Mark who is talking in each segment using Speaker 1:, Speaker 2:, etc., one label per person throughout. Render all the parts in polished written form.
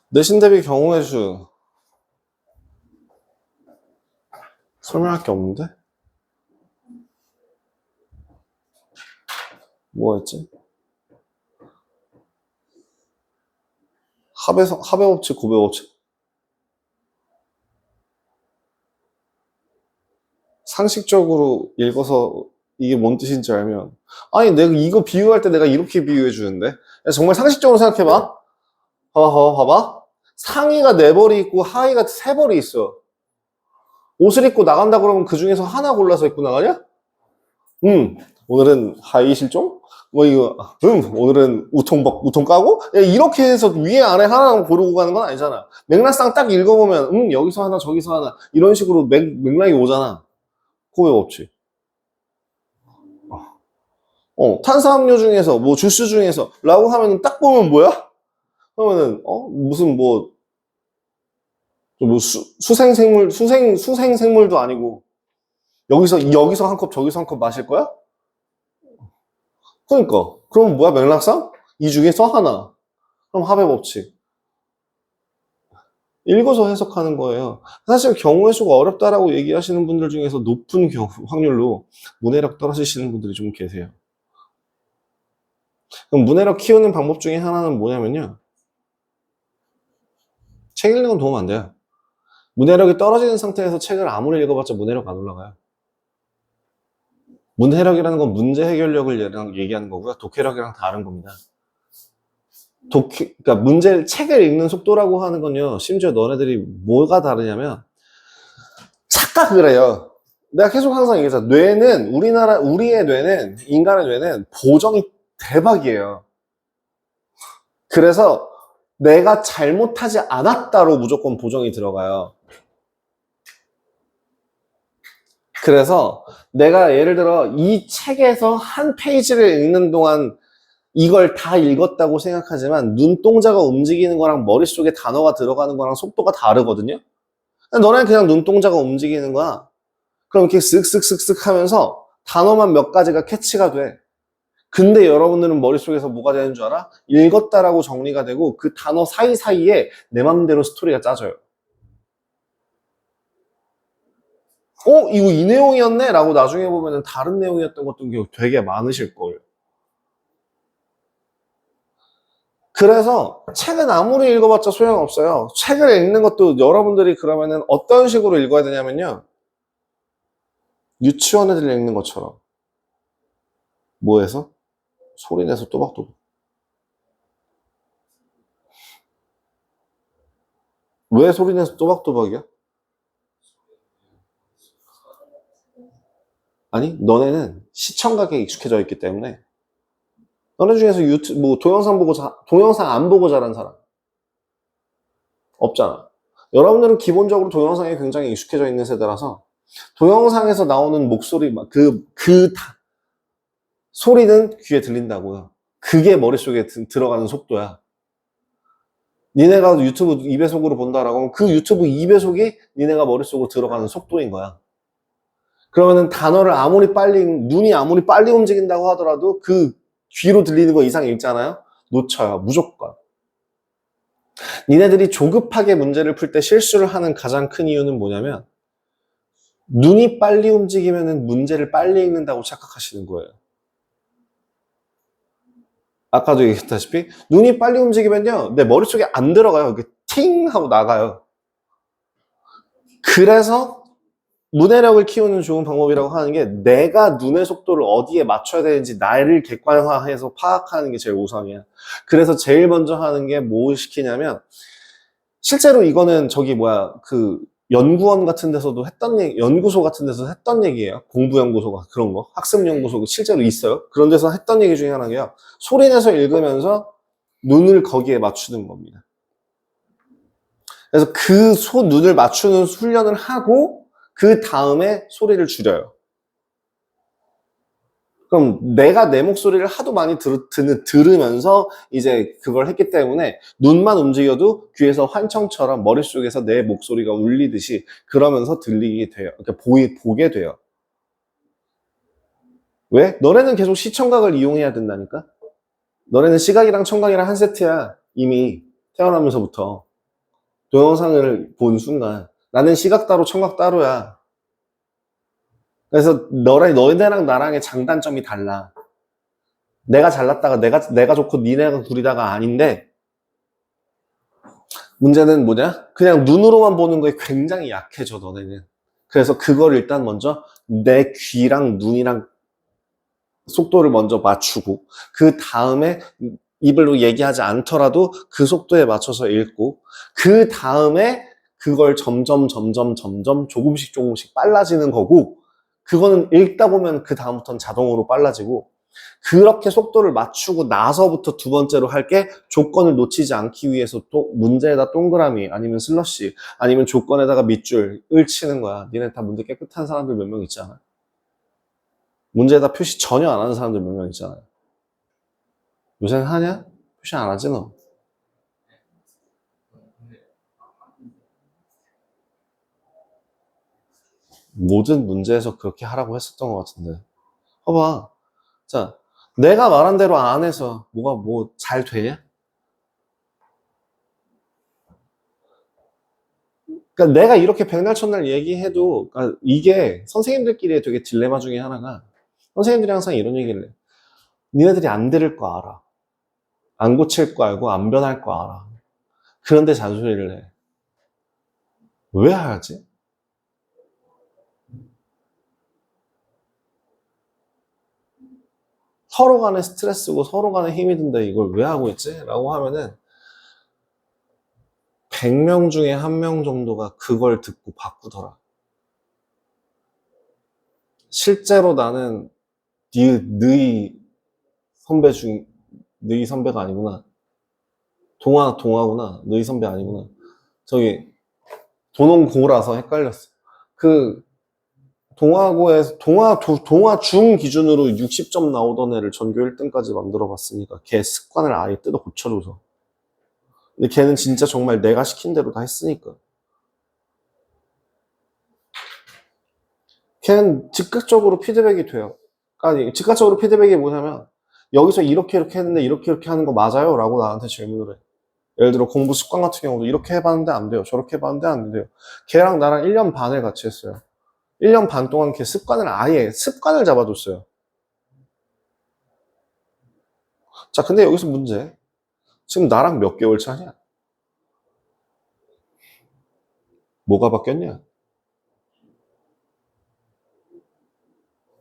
Speaker 1: 내신 대비 경우의 수 설명할 게 없는데? 뭐였지? 합의 법칙, 고백 법칙. 상식적으로 읽어서 이게 뭔 뜻인지 알면, 아니 내가 이거 비유할 때 내가 이렇게 비유해 주는데, 정말 상식적으로 생각해봐. 봐봐. 상의가 4벌이 있고 하의가 3벌이 있어. 옷을 입고 나간다 그러면 그 중에서 하나 골라서 입고 나가냐? 오늘은 하의 실종? 오늘은 우통 까고? 이렇게 해서 위에 아래 하나 고르고 가는 건 아니잖아. 맥락상 딱 읽어보면, 여기서 하나, 저기서 하나. 이런 식으로 맥락이 오잖아. 고백 없지. 탄산음료 중에서, 뭐, 주스 중에서, 라고 하면 딱 보면 뭐야? 그러면은, 무슨 수생생물도 아니고, 여기서 한 컵, 저기서 한 컵 마실 거야? 그러니까. 그럼 뭐야, 맥락상? 이 중에서 하나. 그럼 합의 법칙. 읽어서 해석하는 거예요. 사실 경우의 수가 어렵다라고 얘기하시는 분들 중에서 높은 확률로 문해력 떨어지시는 분들이 좀 계세요. 그럼 문해력 키우는 방법 중에 하나는 뭐냐면요. 책 읽는 건 도움 안 돼요. 문해력이 떨어지는 상태에서 책을 아무리 읽어봤자 문해력 안 올라가요. 문해력이라는 건 문제 해결력을 얘기하는 거고요. 독해력이랑 다른 겁니다. 그러니까 책을 읽는 속도라고 하는 건요. 심지어 너네들이 뭐가 다르냐면 착각을 해요. 내가 계속 항상 얘기하잖아. 우리의 뇌는, 인간의 뇌는 보정이 대박이에요. 그래서 내가 잘못하지 않았다로 무조건 보정이 들어가요. 그래서 내가 예를 들어 이 책에서 한 페이지를 읽는 동안 이걸 다 읽었다고 생각하지만 눈동자가 움직이는 거랑 머릿속에 단어가 들어가는 거랑 속도가 다르거든요. 너네는 그냥 눈동자가 움직이는 거야. 그럼 이렇게 쓱쓱쓱쓱 하면서 단어만 몇 가지가 캐치가 돼. 근데 여러분들은 머릿속에서 뭐가 되는 줄 알아? 읽었다라고 정리가 되고 그 단어 사이사이에 내 맘대로 스토리가 짜져요. 이거 이 내용이었네? 라고 나중에 보면 다른 내용이었던 것도 되게 많으실 거예요. 그래서 책은 아무리 읽어봤자 소용없어요. 책을 읽는 것도 여러분들이 그러면은 어떤 식으로 읽어야 되냐면요. 유치원 애들 읽는 것처럼. 뭐해서? 소리내서 또박또박. 왜 소리내서 또박또박이야? 아니, 너네는 시청각에 익숙해져 있기 때문에 너네 중에서 동영상 안 보고 자란 사람 없잖아. 여러분들은 기본적으로 동영상에 굉장히 익숙해져 있는 세대라서 동영상에서 나오는 목소리, 소리는 귀에 들린다고요. 그게 머릿속에 들어가는 속도야. 니네가 유튜브 2배속으로 본다라고 하면 그 유튜브 2배속이 니네가 머릿속으로 들어가는 속도인 거야. 그러면은 눈이 아무리 빨리 움직인다고 하더라도 그 귀로 들리는 거 이상 읽잖아요? 놓쳐요. 무조건. 니네들이 조급하게 문제를 풀 때 실수를 하는 가장 큰 이유는 뭐냐면 눈이 빨리 움직이면 문제를 빨리 읽는다고 착각하시는 거예요. 아까도 얘기했다시피 눈이 빨리 움직이면요. 내 머릿속에 안 들어가요. 이렇게 팅 하고 나가요. 그래서 문해력을 키우는 좋은 방법이라고 하는 게 내가 눈의 속도를 어디에 맞춰야 되는지 나를 객관화해서 파악하는 게 제일 우선이야. 그래서 제일 먼저 하는 게 뭐 시키냐면 실제로 이거는 연구원 같은 데서도 연구소 같은 데서 했던 얘기예요. 공부연구소가 그런 거, 학습연구소 실제로 있어요. 그런 데서 했던 얘기 중에 하나가 소리내서 읽으면서 눈을 거기에 맞추는 겁니다. 그래서 눈을 맞추는 훈련을 하고 그 다음에 소리를 줄여요. 그럼 내가 내 목소리를 하도 많이 들으면서 이제 그걸 했기 때문에 눈만 움직여도 귀에서 환청처럼 머릿속에서 내 목소리가 울리듯이 그러면서 들리게 돼요. 그러니까 보게 돼요. 왜? 너네는 계속 시청각을 이용해야 된다니까? 너네는 시각이랑 청각이랑 한 세트야. 이미 태어나면서부터. 동영상을 본 순간 나는 시각 따로 청각 따로야. 그래서 너희들랑 나랑의 장단점이 달라. 내가 잘났다가 내가 좋고 니네가 구리다가 아닌데, 문제는 뭐냐? 그냥 눈으로만 보는 거에 굉장히 약해져, 너네는. 그래서 그걸 일단 먼저 내 귀랑 눈이랑 속도를 먼저 맞추고, 그 다음에 입으로 얘기하지 않더라도 그 속도에 맞춰서 읽고, 그 다음에 그걸 점점 조금씩 빨라지는 거고, 그거는 읽다 보면 그 다음부터는 자동으로 빨라지고, 그렇게 속도를 맞추고 나서부터 두 번째로 할 게, 조건을 놓치지 않기 위해서 또 문제에다 동그라미 아니면 슬러시 아니면 조건에다가 밑줄을 치는 거야. 니네 다 문제 깨끗한 사람들 몇 명 있잖아. 문제에다 표시 전혀 안 하는 사람들 몇 명 있잖아요. 요새는 하냐? 표시 안 하지 너. 모든 문제에서 그렇게 하라고 했었던 것 같은데. 봐봐. 자, 내가 말한 대로 안 해서 뭐가 뭐 잘 되냐? 그러니까 내가 이렇게 백날 첫날 얘기해도, 그러니까 이게 선생님들끼리의 되게 딜레마 중에 하나가, 선생님들이 항상 이런 얘기를 해. 니네들이 안 들을 거 알아. 안 고칠 거 알고 안 변할 거 알아. 그런데 잔소리를 해. 왜 하지? 서로 간에 스트레스고 서로 간에 힘이 든다, 이걸 왜 하고 있지? 라고 하면은 100명 중에 1명 정도가 그걸 듣고 바꾸더라. 실제로 나는 너희 선배 중, 너희 선배가 아니구나. 동아구나. 너희 선배 아니구나. 저기 도농고라서 헷갈렸어. 그 동아고에서 동아 중 기준으로 60점 나오던 애를 전교 1등까지 만들어 봤으니까 걔 습관을 아예 뜯어 고쳐줘서. 근데 걔는 진짜 정말 내가 시킨 대로 다 했으니까. 걔는 즉각적으로 피드백이 돼요. 아니, 즉각적으로 피드백이 뭐냐면, 여기서 이렇게 했는데 이렇게 하는 거 맞아요? 라고 나한테 질문을 해. 예를 들어 공부 습관 같은 경우도 이렇게 해봤는데 안 돼요. 저렇게 해봤는데 안 돼요. 걔랑 나랑 1년 반을 같이 했어요. 1년 반 동안 걔 습관을 잡아줬어요. 자, 근데 여기서 문제. 지금 나랑 몇 개월 차냐? 뭐가 바뀌었냐?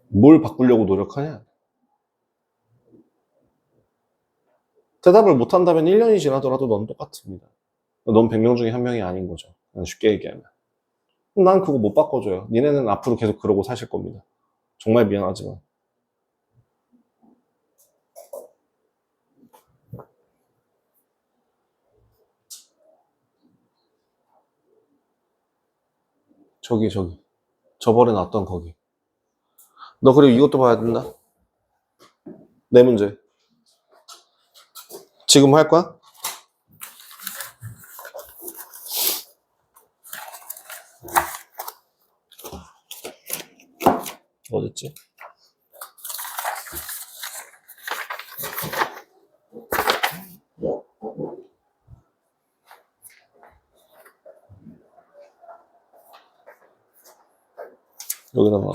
Speaker 1: 뭘 바꾸려고 노력하냐? 대답을 못한다면 1년이 지나더라도 넌 똑같습니다. 넌 100명 중에 1명이 아닌 거죠. 쉽게 얘기하면. 난 그거 못 바꿔줘요. 니네는 앞으로 계속 그러고 사실 겁니다. 정말 미안하지만. 저기. 저번에 놨던 거기. 너 그리고 이것도 봐야 된다. 네 문제. 지금 할 거야? 어딨지? 여기다 놔.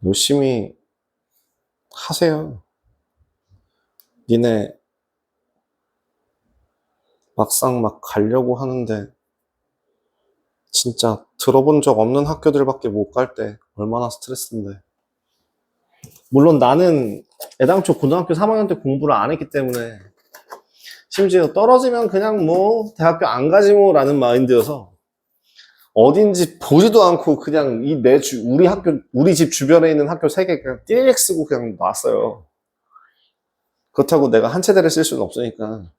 Speaker 1: 열심히 하세요. 니네 막상 막 가려고 하는데 진짜 들어본 적 없는 학교들밖에 못 갈 때 얼마나 스트레스인데. 물론 나는 애당초 고등학교 3학년 때 공부를 안 했기 때문에, 심지어 떨어지면 그냥 뭐 대학교 안 가지 뭐 라는 마인드여서 어딘지 보지도 않고 그냥 우리 집 주변에 있는 학교 3개 그냥 띠릭 쓰고 그냥 놨어요. 그렇다고 내가 한 체대를 쓸 수는 없으니까,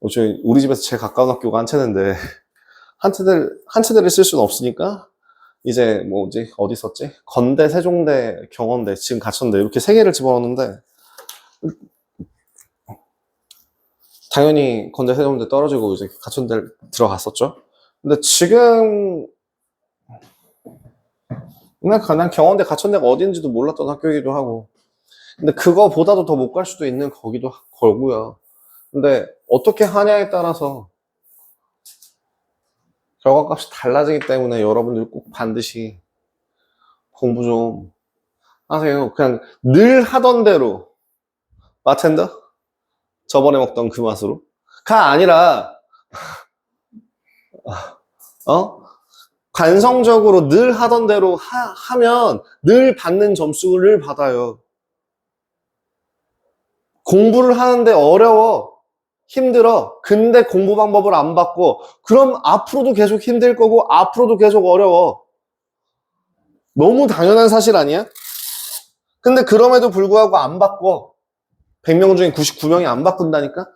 Speaker 1: 우리 집에서 제일 가까운 학교가 한 체대인데 한 체대를 쓸 수는 없으니까 이제 뭐지, 어디 있었지? 건대, 세종대, 경원대, 지금 갇혔는데 이렇게 3개를 집어넣었는데, 당연히 건대 세종대 떨어지고 이제 가천대 들어갔었죠. 근데 지금 난 경원대 가천대가 어딘지도 몰랐던 학교이기도 하고, 근데 그거보다도 더 못 갈 수도 있는 거기도 걸고요. 근데 어떻게 하냐에 따라서 결과값이 달라지기 때문에 여러분들 꼭 반드시 공부 좀 하세요. 그냥 늘 하던 대로 바텐더? 저번에 먹던 그 맛으로? 가 아니라 어? 관성적으로 늘 하던 대로 하면 늘 받는 점수를 받아요. 공부를 하는데 어려워. 힘들어. 근데 공부 방법을 안 바꿔. 그럼 앞으로도 계속 힘들 거고 앞으로도 계속 어려워. 너무 당연한 사실 아니야? 근데 그럼에도 불구하고 안 바꿔. 100명 중에 99명이 안 바꾼다니까?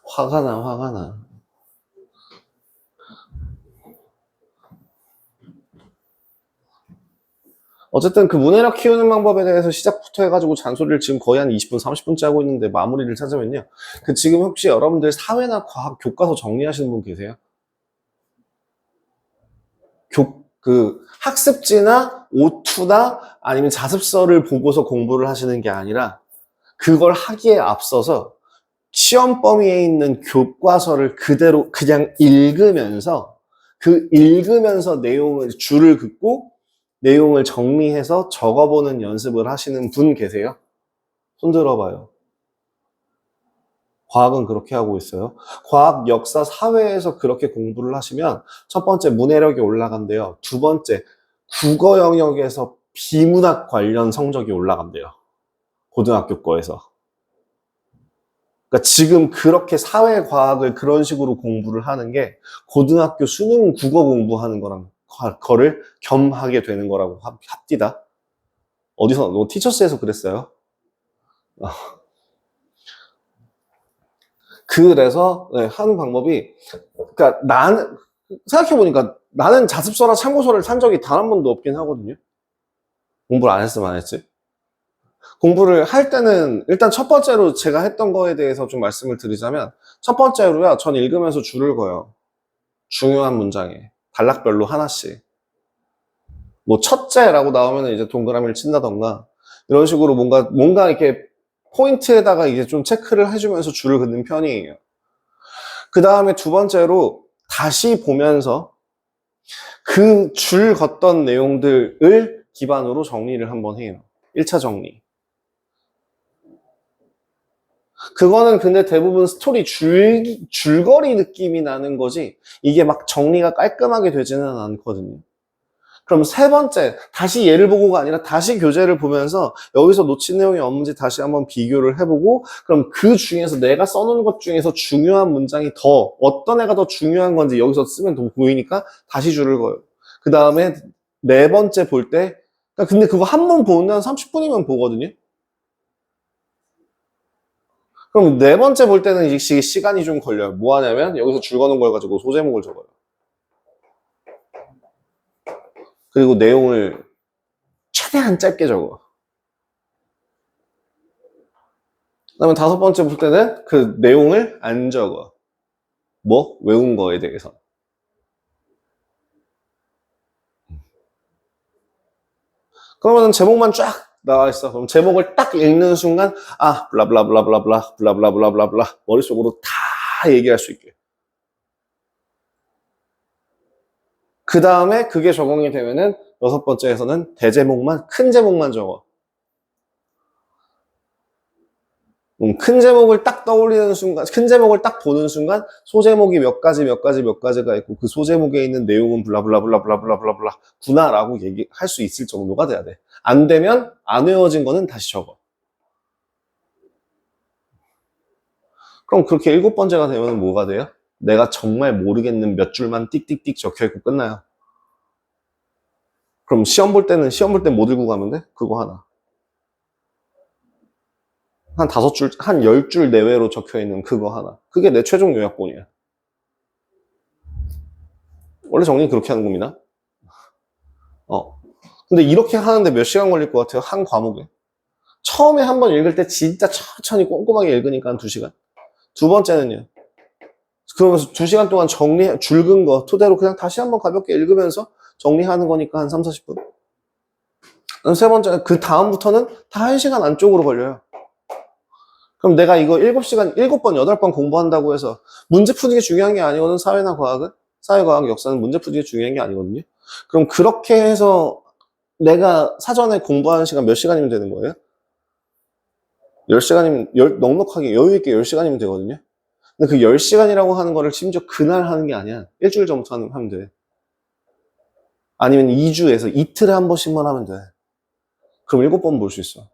Speaker 1: 화가 나, 화가 나. 어쨌든 그 문해력 키우는 방법에 대해서 시작부터 해가지고 잔소리를 지금 거의 한 20분, 30분째 하고 있는데 마무리를 찾으면요. 그 지금 혹시 여러분들 사회나 과학 교과서 정리하시는 분 계세요? 그 학습지나 오투나 아니면 자습서를 보고서 공부를 하시는 게 아니라 그걸 하기에 앞서서 시험 범위에 있는 교과서를 그대로 그냥 읽으면서 그 읽으면서 내용을 줄을 긋고 내용을 정리해서 적어보는 연습을 하시는 분 계세요? 손 들어봐요. 과학은 그렇게 하고 있어요. 과학, 역사, 사회에서 그렇게 공부를 하시면 첫 번째 문해력이 올라간대요. 두 번째 국어 영역에서 비문학 관련 성적이 올라간대요. 고등학교 거에서. 그러니까 지금 그렇게 사회과학을 그런 식으로 공부를 하는 게 고등학교 수능 국어 공부하는 거랑 거를 겸하게 되는 거라고 합디다. 어디서, 티처스에서 그랬어요. 그래서 네, 하는 방법이, 그러니까 나는 생각해보니까 나는 자습서나 참고서를 산 적이 단 한 번도 없긴 하거든요. 공부를 안 했으면 안 했지. 공부를 할 때는 일단 첫 번째로 제가 했던 거에 대해서 좀 말씀을 드리자면, 첫 번째로요, 전 읽으면서 줄을 그어요. 중요한 문장에 단락별로 하나씩. 뭐 첫째라고 나오면 이제 동그라미를 친다던가 이런 식으로 뭔가 이렇게 포인트에다가 이제 좀 체크를 해주면서 줄을 긋는 편이에요. 그 다음에 두 번째로 다시 보면서 그 줄 걷던 내용들을 기반으로 정리를 한번 해요. 1차 정리. 그거는 근데 대부분 스토리 줄거리 느낌이 나는 거지 이게 막 정리가 깔끔하게 되지는 않거든요. 그럼 세 번째, 다시 예를 보고가 아니라 다시 교재를 보면서 여기서 놓친 내용이 없는지 다시 한번 비교를 해보고, 그럼 그 중에서 내가 써놓은 것 중에서 중요한 문장이 어떤 애가 더 중요한 건지 여기서 쓰면 더 보이니까 다시 줄을 그어요. 그 다음에 네 번째 볼 때, 그러니까 근데 그거 한 번 보면 30분이면 보거든요? 그럼 네 번째 볼 때는 이제 시간이 좀 걸려요. 뭐 하냐면 여기서 줄 거는 걸 가지고 소제목을 적어요. 그리고 내용을 최대한 짧게 적어. 그다음에 다섯 번째 볼 때는 그 내용을 안 적어. 뭐? 외운 거에 대해서. 그러면 제목만 쫙 나와 있어. 그럼 제목을 딱 읽는 순간 블라블라블라블라블라 블라블라블라블라 머릿속으로 다 얘기할 수 있게. 그 다음에 그게 적용이 되면은 여섯 번째에서는 대제목만 큰 제목만 적어. 큰 제목을 딱 떠올리는 순간, 큰 제목을 딱 보는 순간 소제목이 몇 가지가 있고 그 소제목에 있는 내용은 블라블라블라블라블라블라 구나라고 얘기할 수 있을 정도가 돼야 돼. 안 되면 안 외워진 거는 다시 적어. 그럼 그렇게 일곱 번째가 되면 뭐가 돼요? 내가 정말 모르겠는 몇 줄만 띡띡띡 적혀있고 끝나요. 그럼 시험 볼 때 못 들고 가면 돼? 그거 하나. 한 5줄, 한 10줄 내외로 적혀있는 그거 하나. 그게 내 최종 요약본이야. 원래 정리 그렇게 하는 겁니다. 근데 이렇게 하는데 몇 시간 걸릴 것 같아요? 한 과목에. 처음에 한 번 읽을 때 진짜 천천히 꼼꼼하게 읽으니까 한 2시간. 두 번째는요. 그러면서 2시간 동안 줄근 거 토대로 그냥 다시 한번 가볍게 읽으면서 정리하는 거니까 한 3, 40분. 세 번째, 그 다음부터는 다 1시간 안쪽으로 걸려요. 그럼 내가 이거 7시간, 7번, 8번 공부한다고 해서 문제 푸는 게 중요한 게 아니거든, 사회나 과학은. 사회과학, 역사는 문제 푸는 게 중요한 게 아니거든요. 그럼 그렇게 해서 내가 사전에 공부하는 시간 몇 시간이면 되는 거예요? 10시간이면, 넉넉하게 여유있게 10시간이면 되거든요. 근데 그 10시간이라고 하는 거를 심지어 그날 하는 게 아니야. 일주일 전부터 하면 돼. 아니면 2주에서 이틀에 한 번씩만 하면 돼. 그럼 7번 볼 수 있어.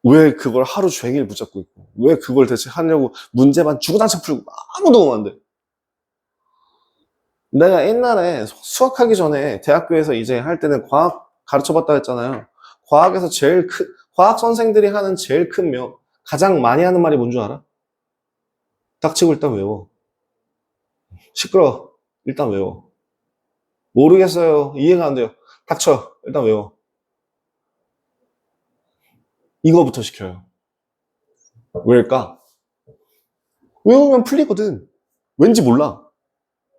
Speaker 1: 왜 그걸 하루 종일 붙잡고 있고, 왜 그걸 대체 하려고 문제만 주구장창 풀고 아무도 오면 안 돼. 내가 옛날에 수학하기 전에 대학교에서 이제 할 때는 과학 가르쳐봤다 했잖아요. 과학에서 과학 선생들이 하는 제일 큰 가장 많이 하는 말이 뭔 줄 알아? 닥치고 일단 외워. 시끄러워. 일단 외워. 모르겠어요. 이해가 안 돼요. 닥쳐. 일단 외워. 이거부터 시켜요. 왜일까? 외우면 풀리거든. 왠지 몰라.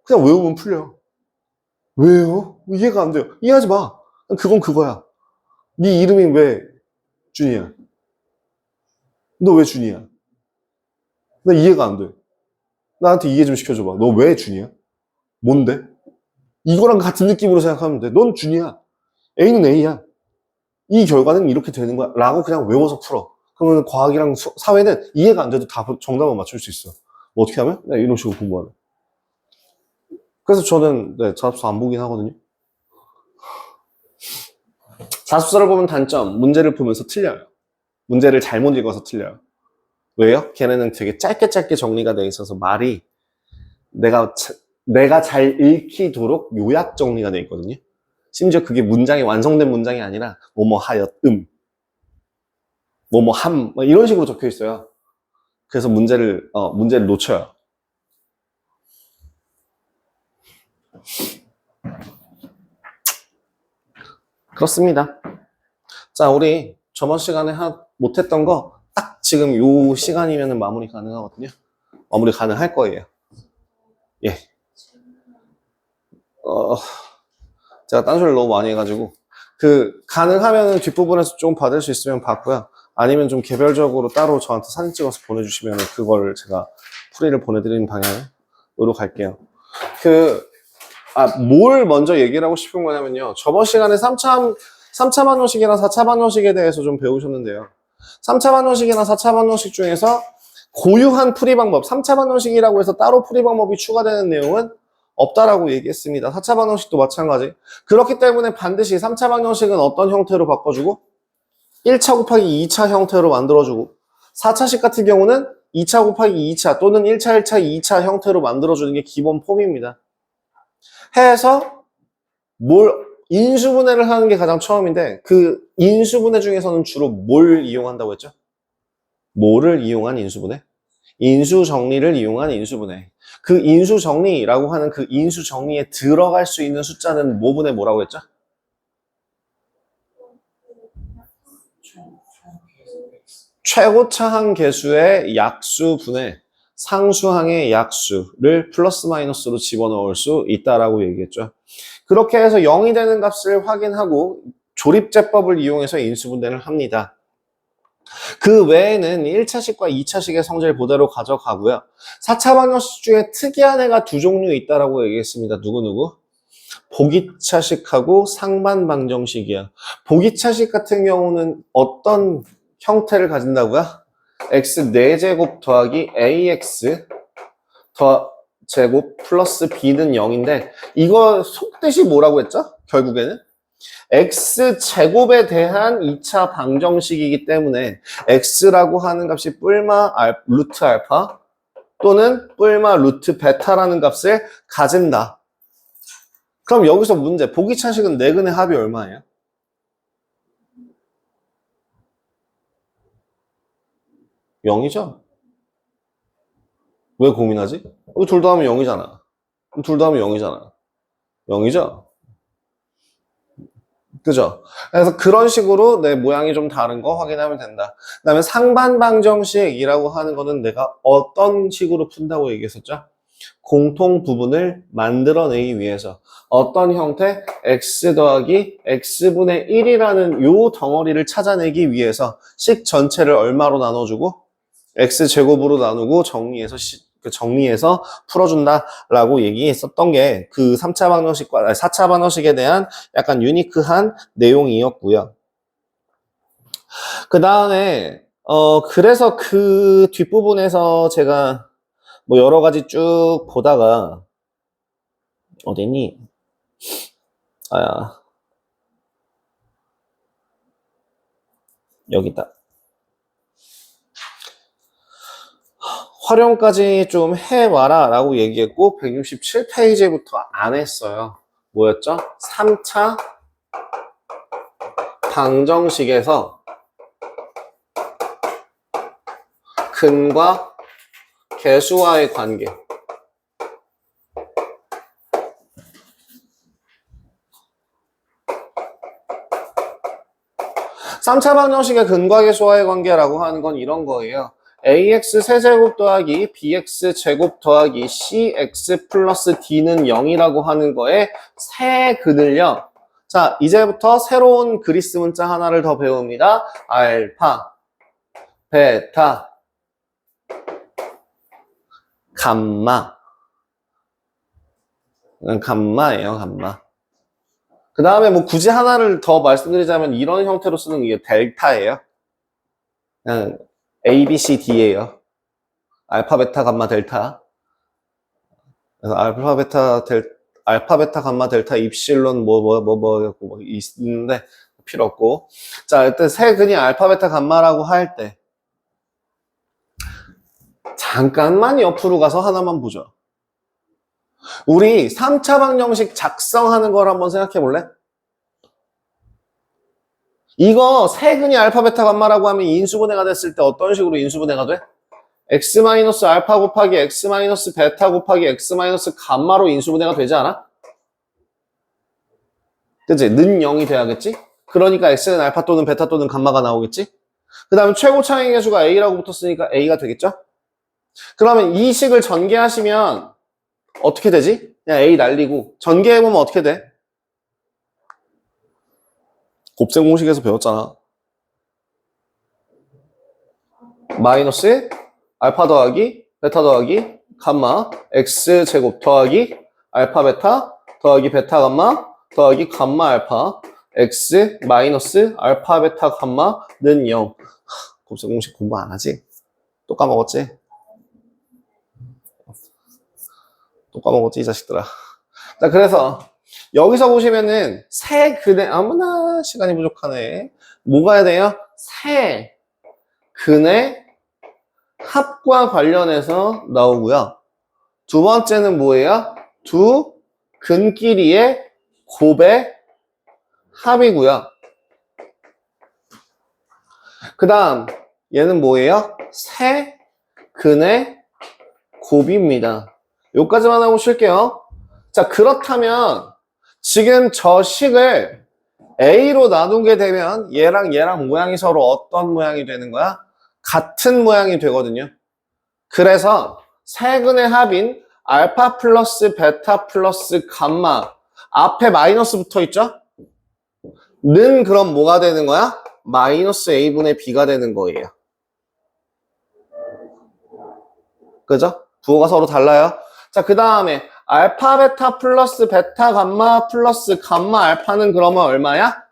Speaker 1: 그냥 외우면 풀려. 왜요? 이해가 안 돼요. 이해하지 마. 그건 그거야. 네 이름이 왜 준이야? 너 왜 준이야? 나 이해가 안 돼. 나한테 이해 좀 시켜줘봐. 너 왜 준이야? 뭔데? 이거랑 같은 느낌으로 생각하면 돼. 넌 준이야. A는 A야. 이 결과는 이렇게 되는 거야. 라고 그냥 외워서 풀어. 그러면 과학이랑 사회는 이해가 안 돼도 다 정답을 맞출 수 있어. 뭐 어떻게 하면? 네, 이런 식으로 공부하는. 그래서 저는 자습서 안 보긴 하거든요. 자습서를 보면 단점, 문제를 보면서 틀려요. 문제를 잘못 읽어서 틀려요. 왜요? 걔네는 되게 짧게 정리가 돼 있어서 말이 내가 잘 읽히도록 요약 정리가 돼 있거든요. 심지어 그게 완성된 문장이 아니라 뭐뭐 하였, 뭐뭐 함, 이런 식으로 적혀 있어요. 그래서 문제를 놓쳐요. 그렇습니다. 자, 우리 저번 시간에 못했던 거 딱 지금 요 시간이면 마무리 가능하거든요. 마무리 가능할 거예요. 예. 제가 딴소리를 너무 많이 해가지고 가능하면 뒷부분에서 좀 받을 수 있으면 받고요. 아니면 좀 개별적으로 따로 저한테 사진 찍어서 보내주시면 그걸 제가 풀이를 보내드리는 방향으로 갈게요. 뭘 먼저 얘기를 하고 싶은 거냐면요. 저번 시간에 3차 반원식이나 4차 반원식에 대해서 좀 배우셨는데요. 3차 반원식이나 4차 반원식 중에서 고유한 풀이 방법, 3차 반원식이라고 해서 따로 풀이 방법이 추가되는 내용은 없다라고 얘기했습니다. 4차 반원식도 마찬가지. 그렇기 때문에 반드시 3차 반원식은 어떤 형태로 바꿔주고 1차 곱하기 2차 형태로 만들어주고 4차식 같은 경우는 2차 곱하기 2차 또는 1차, 1차, 2차 형태로 만들어주는 게 기본 폼입니다. 해서 인수분해를 하는 게 가장 처음인데 그 인수분해 중에서는 주로 뭘 이용한다고 했죠? 뭐를 이용한 인수분해? 인수정리를 이용한 인수분해. 그 인수정리라고 하는 그 인수정리에 들어갈 수 있는 숫자는 뭐분의 뭐라고 했죠? 최고차항 계수의 약수분의 상수항의 약수를 플러스 마이너스로 집어넣을 수 있다라고 얘기했죠. 그렇게 해서 0이 되는 값을 확인하고 조립제법을 이용해서 인수분해를 합니다. 그 외에는 1차식과 2차식의 성질 그대로 가져가고요. 4차 방정식 중에 특이한 애가 두 종류 있다라고 얘기했습니다. 누구누구? 보기차식하고 상반 방정식이야. 보기차식 같은 경우는 어떤 형태를 가진다고요? x 4제곱 더하기 ax 제곱 플러스 b는 0인데 이거 속뜻이 뭐라고 했죠? 결국에는 x제곱에 대한 2차 방정식이기 때문에 x라고 하는 값이 뿔마 루트 알파 또는 뿔마 루트 베타라는 값을 가진다. 그럼 여기서 문제, 보기차식은 네근의 합이 얼마예요? 0이죠? 왜 고민하지? 이거 둘 다 하면 0이잖아. 둘 다 하면 0이잖아. 0이죠? 그죠? 그래서 그런 식으로 내 모양이 좀 다른 거 확인하면 된다. 그 다음에 상반방정식이라고 하는 거는 내가 어떤 식으로 푼다고 얘기했었죠? 공통 부분을 만들어내기 위해서 어떤 형태? x 더하기 x분의 1이라는 요 덩어리를 찾아내기 위해서 식 전체를 얼마로 나눠주고 x제곱으로 나누고 정리해서 풀어준다라고 얘기했었던 게 그 3차 방정식과 4차 방정식에 대한 약간 유니크한 내용이었고요. 그 다음에 그래서 그 뒷부분에서 제가 뭐 여러 가지 쭉 보다가 어딨니? 여기 있다. 활용까지 좀 해와라 라고 얘기했고 167페이지부터 안 했어요. 뭐였죠? 3차 방정식에서 근과 계수와의 관계. 3차 방정식의 근과 계수와의 관계라고 하는 건 이런 거예요. ax 세제곱 더하기 bx 제곱 더하기 cx 플러스 d는 0이라고 하는 거에 세 근을요. 자, 이제부터 새로운 그리스 문자 하나를 더 배웁니다. 알파, 베타, 감마. 감마예요, 감마. 그 다음에 뭐 굳이 하나를 더 말씀드리자면 이런 형태로 쓰는 게 델타예요. 그냥 A, B, C, D예요. 알파, 베타, 감마, 델타. 그래서 알파, 베타, 감마, 델타, 입실론 뭐 있는데 필요 없고. 자, 일단 세 근이 알파, 베타, 감마라고 할 때 잠깐만 옆으로 가서 하나만 보죠. 우리 3차 방정식 작성하는 걸 한번 생각해 볼래? 이거 세 근이 알파, 베타, 감마라고 하면 인수분해가 됐을 때 어떤 식으로 인수분해가 돼? x 마이너스 알파 곱하기 x 마이너스 베타 곱하기 x 마이너스 감마로 인수분해가 되지 않아? 그치? 는 0이 돼야겠지? 그러니까 x는 알파 또는 베타 또는 감마가 나오겠지? 그 다음에 최고 차이 계수가 a라고 붙었으니까 a가 되겠죠? 그러면 이 식을 전개하시면 어떻게 되지? 그냥 a 날리고 전개해보면 어떻게 돼? 곱셈 공식에서 배웠잖아. 마이너스 알파 더하기 베타 더하기 감마 x 제곱 더하기 알파 베타 더하기 베타 감마 더하기 감마 알파 x 마이너스 알파 베타 감마는 0. 곱셈 공식 공부 안 하지? 또 까먹었지? 또 까먹었지 이 자식들아. 자, 그래서 여기서 보시면은 세 근의 아무나 시간이 부족하네. 뭐가 해야 돼요? 세 근의 합과 관련해서 나오고요. 두 번째는 뭐예요? 두 근끼리의 곱의 합이고요. 그 다음 얘는 뭐예요? 세 근의 곱입니다. 여기까지만 하고 쉴게요. 자, 그렇다면 지금 저 식을 A로 나누게 되면 얘랑 모양이 서로 어떤 모양이 되는 거야? 같은 모양이 되거든요. 그래서 세 근의 합인 알파 플러스 베타 플러스 감마 앞에 마이너스 붙어 있죠? 는 그럼 뭐가 되는 거야? 마이너스 A분의 B가 되는 거예요. 그죠? 부호가 서로 달라요. 자, 그 다음에 알파 베타 플러스 베타 감마 플러스 감마 알파는 그러면 얼마야?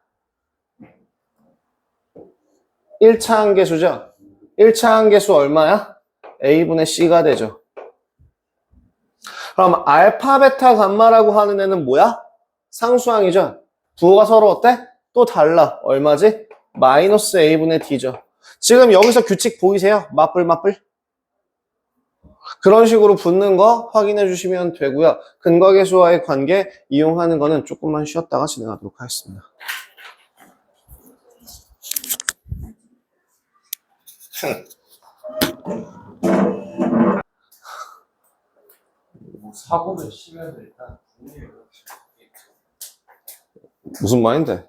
Speaker 1: 1차 함계수죠? 1차 함계수 얼마야? A분의 C가 되죠. 그럼 알파 베타 감마라고 하는 애는 뭐야? 상수항이죠? 부호가 서로 어때? 또 달라. 얼마지? 마이너스 A분의 D죠. 지금 여기서 규칙 보이세요? 맞불 그런 식으로 붙는 거 확인해 주시면 되고요. 근과 계수와의 관계 이용하는 거는 조금만 쉬었다가 진행하도록 하겠습니다.
Speaker 2: 뭐 사고를 치면 일단 부모님을
Speaker 1: 무슨 말인데?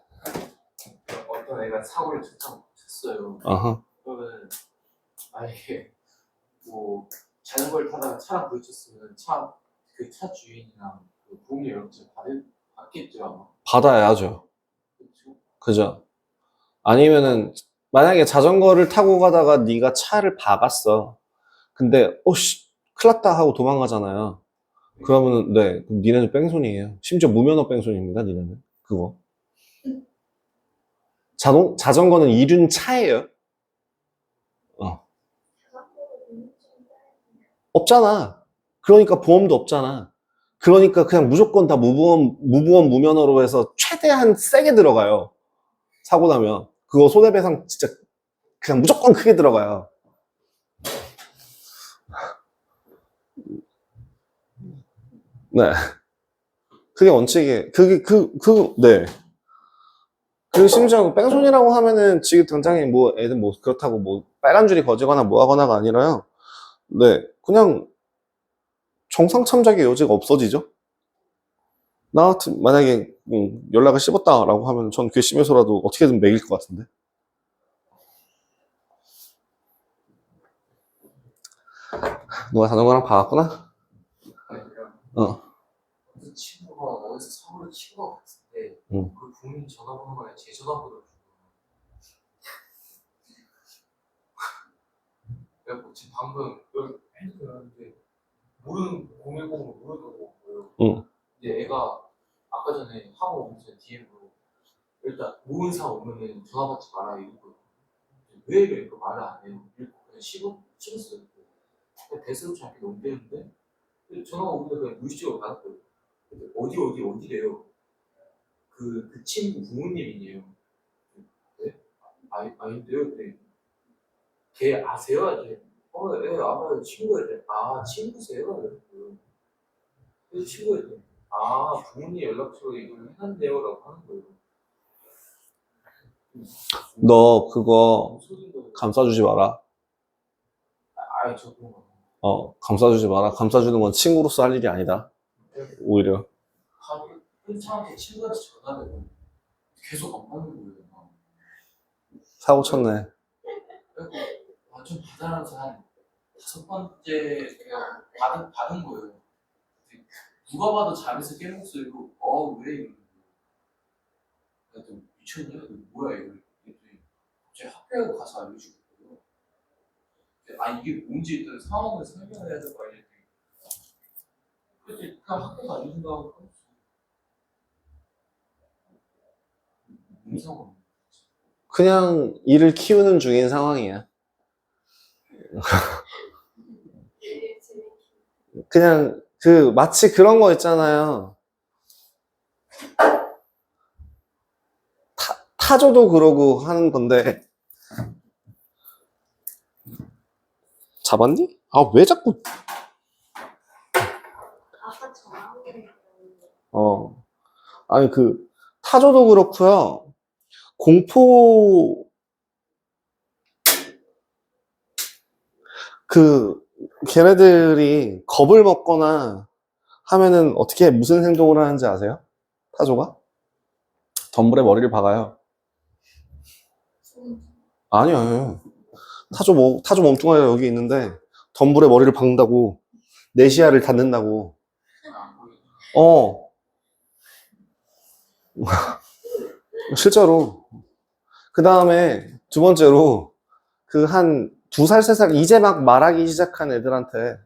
Speaker 2: 어떤 애가 사고를 쳤어요.
Speaker 1: 아하.
Speaker 2: 그러면 만약에 뭐 자전거를 타다가 차랑 부딪혔으면 그 차 주인이나 그 부모 연락처 받겠죠 아마.
Speaker 1: 받아야죠.
Speaker 2: 그렇죠?
Speaker 1: 그죠? 아니면은 만약에 자전거를 타고 가다가 네가 차를 박았어. 근데 오씨 큰일 났다 하고 도망가잖아요. 그러면은 네 그럼 니네는 뺑소니예요. 심지어 무면허 뺑소니입니다. 니네는 그거. 자전거는 이륜차예요. 없잖아. 그러니까 보험도 없잖아. 그러니까 그냥 무조건 다 무보험 무면허로 해서 최대한 세게 들어가요. 사고 나면 그거 손해배상 진짜 그냥 무조건 크게 들어가요. 네. 그게 원칙이에요. 네. 그 심지어 뺑소니라고 하면은 지금 당장에 뭐 애들 뭐 그렇다고 뭐 빨간 줄이 거지거나 뭐 하거나가 아니라요. 네. 그냥 정상 참작의 여지가 없어지죠. 나 같은 만약에 연락을 씹었다라고 하면 전 괘씸해서라도 어떻게든 매길 것 같은데. 누가 자전거랑 박았구나? 어.
Speaker 2: 그 친구가 어디서 사고를 친 것 같은데
Speaker 1: 응.
Speaker 2: 그 부모님 전화번호가 제 전화번호를 주고 그래갖고 지금 방금 여기 핸드폰 열었는데 모르는 010을 모르는 거예요.
Speaker 1: 응.
Speaker 2: 근데 애가 아까 전에 하고 오면서 DM으로 일단 모르는 사람 오면은 전화 받지 마라 이러고 왜 이러니까 말을 안 해요. 그냥 씹었어요. 대수롭지 않게 넘기는데 전화가 오는데 그냥 무의식적으로 받았거든요. 어디래요? 그 친구 부모님이에요. 네? 아닌데요? 네. 걔 아세요? 네. 예, 알아요. 친구예요. 네. 아, 친구세요? 네. 그래서 친구예요. 네. 아, 부모님 연락처로 이걸 해놨네요. 라고 하는 거예요.
Speaker 1: 너 그거 감싸주지 마라.
Speaker 2: 아예 저 그런 거.
Speaker 1: 감싸주지 마라. 감싸주는 건 친구로서 할 일이 아니다. 오히려.
Speaker 2: 하루 한창한테 친구한테 전화를 계속 안 받는 거예요.
Speaker 1: 사고 쳤네.
Speaker 2: 그리고 좀 받아라면서 한 5번째 그냥 받은 거예요. 누가 봐도 잠에서 깨는 목소리로 왜 이러는 거야. 좀 미쳤냐? 너 뭐야 이거. 그랬더니 갑자기 학교에 가서 알려주거든요. 이게 뭔지 일단 상황을 설명해야 될 거 아니야. 그랬더니 그냥 학교에서 알려준다고 끊었어. 무슨 상황?
Speaker 1: 그냥 일을 키우는 중인 상황이야. 그냥 마치 그런 거 있잖아요. 타조도 그러고 하는 건데. 잡았니? 왜 자꾸. 아니 타조도 그렇고요. 공포 걔네들이 겁을 먹거나 하면은 어떻게 무슨 행동을 하는지 아세요? 타조가? 덤불에 머리를 박아요. 아니요. 타조 몸뚱아리가 여기 있는데 덤불에 머리를 박는다고. 내 시야를 닫는다고. 실제로. 그 다음에 두 번째로 한 2살, 3살 이제 막 말하기 시작한 애들한테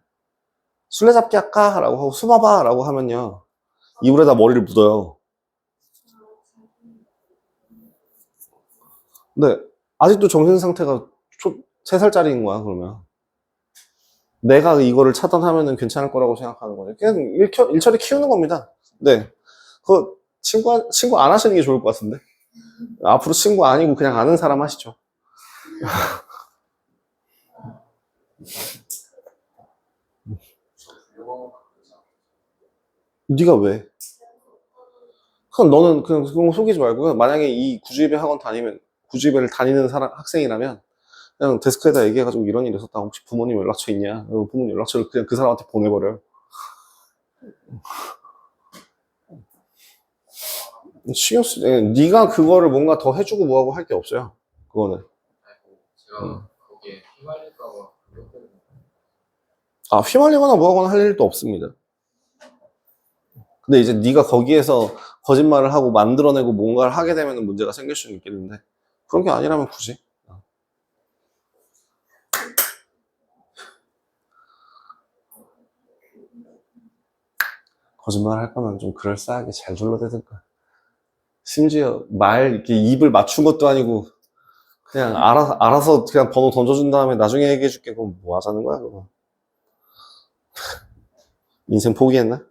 Speaker 1: 술래잡기 할까? 라고 하고 숨어봐 라고 하면요 이불에다 머리를 묻어요. 근데 아직도 정신 상태가 3살짜리인 거야. 그러면 내가 이거를 차단하면은 괜찮을 거라고 생각하는 거죠. 그냥 일처리 키우는 겁니다. 네, 그거 친구 안 하시는 게 좋을 것 같은데. 앞으로 친구 아니고 그냥 아는 사람 하시죠. 네가 왜? 그럼 너는 그냥 그런 거 속이지 말고 만약에 이 구주입에 학원 구주입회를 다니는 학생이라면 그냥 데스크에다 얘기해가지고 이런 일이 있었다. 혹시 부모님 연락처 있냐? 부모님 연락처를 그냥 그 사람한테 보내버려요. 신경 쓰, 네가 그거를 뭔가 더 해주고 뭐하고 할 게 없어요. 그거는.
Speaker 2: 아이고, 제가 거기에 휘말릴까봐 그것 때문에.
Speaker 1: 아, 휘말리거나 뭐하거나 할 일도 없습니다. 근데 이제 네가 거기에서 거짓말을 하고 만들어내고 뭔가를 하게 되면 문제가 생길 수는 있겠는데 그런 게 아니라면 굳이. 거짓말 할 거면 좀 그럴싸하게 잘 둘러대든가. 심지어 말 이렇게 입을 맞춘 것도 아니고 그냥 알아서 그냥 번호 던져준 다음에 나중에 얘기해줄게. 그럼 뭐 하자는 거야 그거. 인생 포기했나?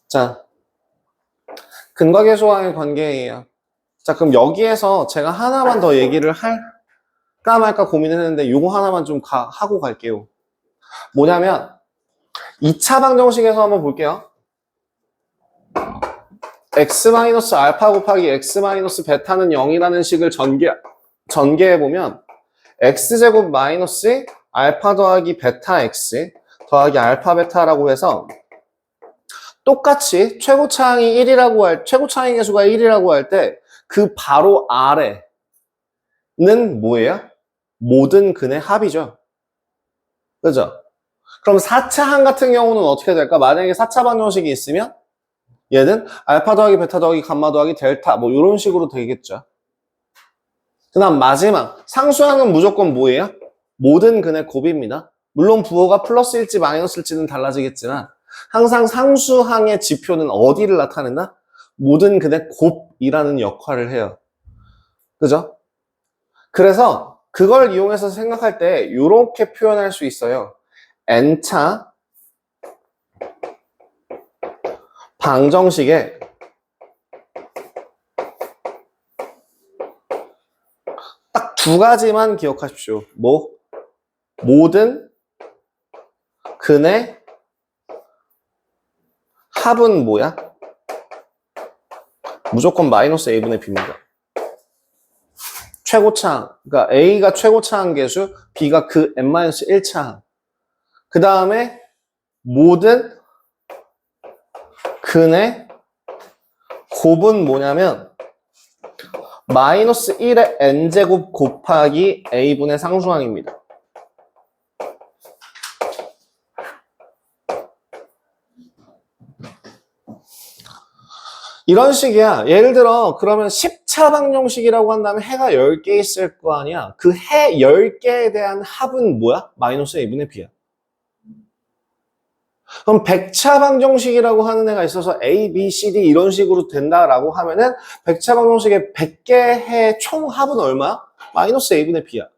Speaker 1: 자, 근과계수와의 관계예요. 자, 그럼 여기에서 제가 하나만 더 얘기를 할까 말까 고민을 했는데 요거 하나만 좀 하고 갈게요. 뭐냐면 2차 방정식에서 한번 볼게요. x-알파 곱하기 x-베타는 0이라는 식을 전개해보면 x제곱 마이너스 알파 더하기 베타 x 더하기 알파 베타라고 해서 똑같이 최고차항이 1이라고 최고차항 계수가 1이라고 할 때 그 바로 아래는 뭐예요? 모든 근의 합이죠. 그죠? 그럼 4차항 같은 경우는 어떻게 될까? 만약에 4차 방정식이 있으면 얘는 알파 더하기 베타 더하기 감마 더하기 델타 뭐 이런 식으로 되겠죠. 그 다음 마지막 상수항은 무조건 뭐예요? 모든 근의 곱입니다. 물론 부호가 플러스일지 마이너스일지는 달라지겠지만 항상 상수항의 지표는 어디를 나타낸다? 모든 근의 곱이라는 역할을 해요. 그죠? 그래서 그걸 이용해서 생각할 때 이렇게 표현할 수 있어요. n차 방정식에 딱 두 가지만 기억하십시오. 뭐? 모든 근의 합은 뭐야? 무조건 마이너스 a분의 b입니다. 최고차항, 그러니까 a가 최고차항 계수, b가 그 n-1차항. 그 다음에 모든 근의 곱은 뭐냐면 마이너스 1의 n제곱 곱하기 a분의 상수항입니다. 이런 식이야. 예를 들어 그러면 10차 방정식이라고 한다면 해가 10개 있을 거 아니야. 그 해 10개에 대한 합은 뭐야? 마이너스 a분의 b야. 그럼 100차 방정식이라고 하는 애가 있어서 A, B, C, D 이런 식으로 된다라고 하면은 100차 방정식의 100개 해 총 합은 얼마야? 마이너스 a분의 b야.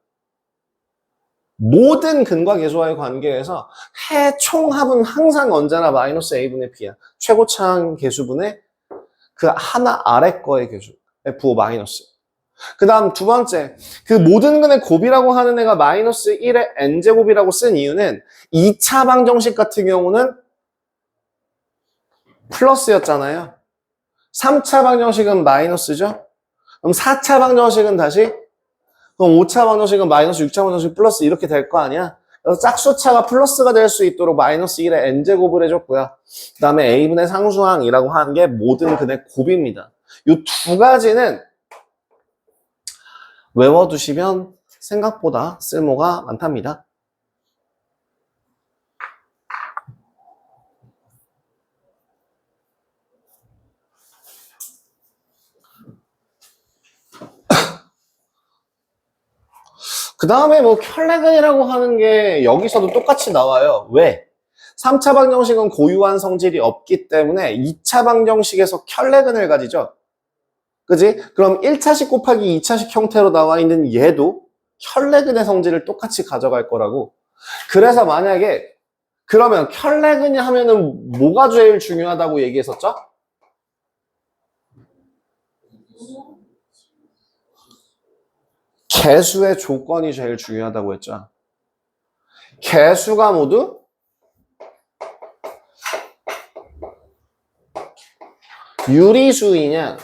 Speaker 1: 모든 근과 계수와의 관계에서 해 총 합은 항상 언제나 마이너스 a분의 b야. 최고차항 계수분의 그 하나 아래 거의 계수. F5 마이너스. 그 다음 두 번째, 그 모든 근의 곱이라고 하는 애가 마이너스 1의 n제곱이라고 쓴 이유는 2차 방정식 같은 경우는 플러스였잖아요. 3차 방정식은 마이너스죠. 그럼 4차 방정식은 다시, 그럼 5차 방정식은 마이너스, 6차 방정식 플러스 이렇게 될 거 아니야. 그래서 짝수차가 플러스가 될 수 있도록 마이너스 1의 n제곱을 해줬고요. 그 다음에 a분의 상수항이라고 하는 게 모든 근의 곱입니다. 이 두 가지는 외워두시면 생각보다 쓸모가 많답니다. 그 다음에 뭐 켤레근이라고 하는 게 여기서도 똑같이 나와요. 왜? 3차 방정식은 고유한 성질이 없기 때문에 2차 방정식에서 켤레근을 가지죠. 그지? 그럼 1차식 곱하기 2차식 형태로 나와 있는 얘도 켤레근의 성질을 똑같이 가져갈 거라고. 그래서 만약에 그러면 켤레근이 하면은 뭐가 제일 중요하다고 얘기했었죠? 개수의 조건이 제일 중요하다고 했죠. 개수가 모두 유리수이냐,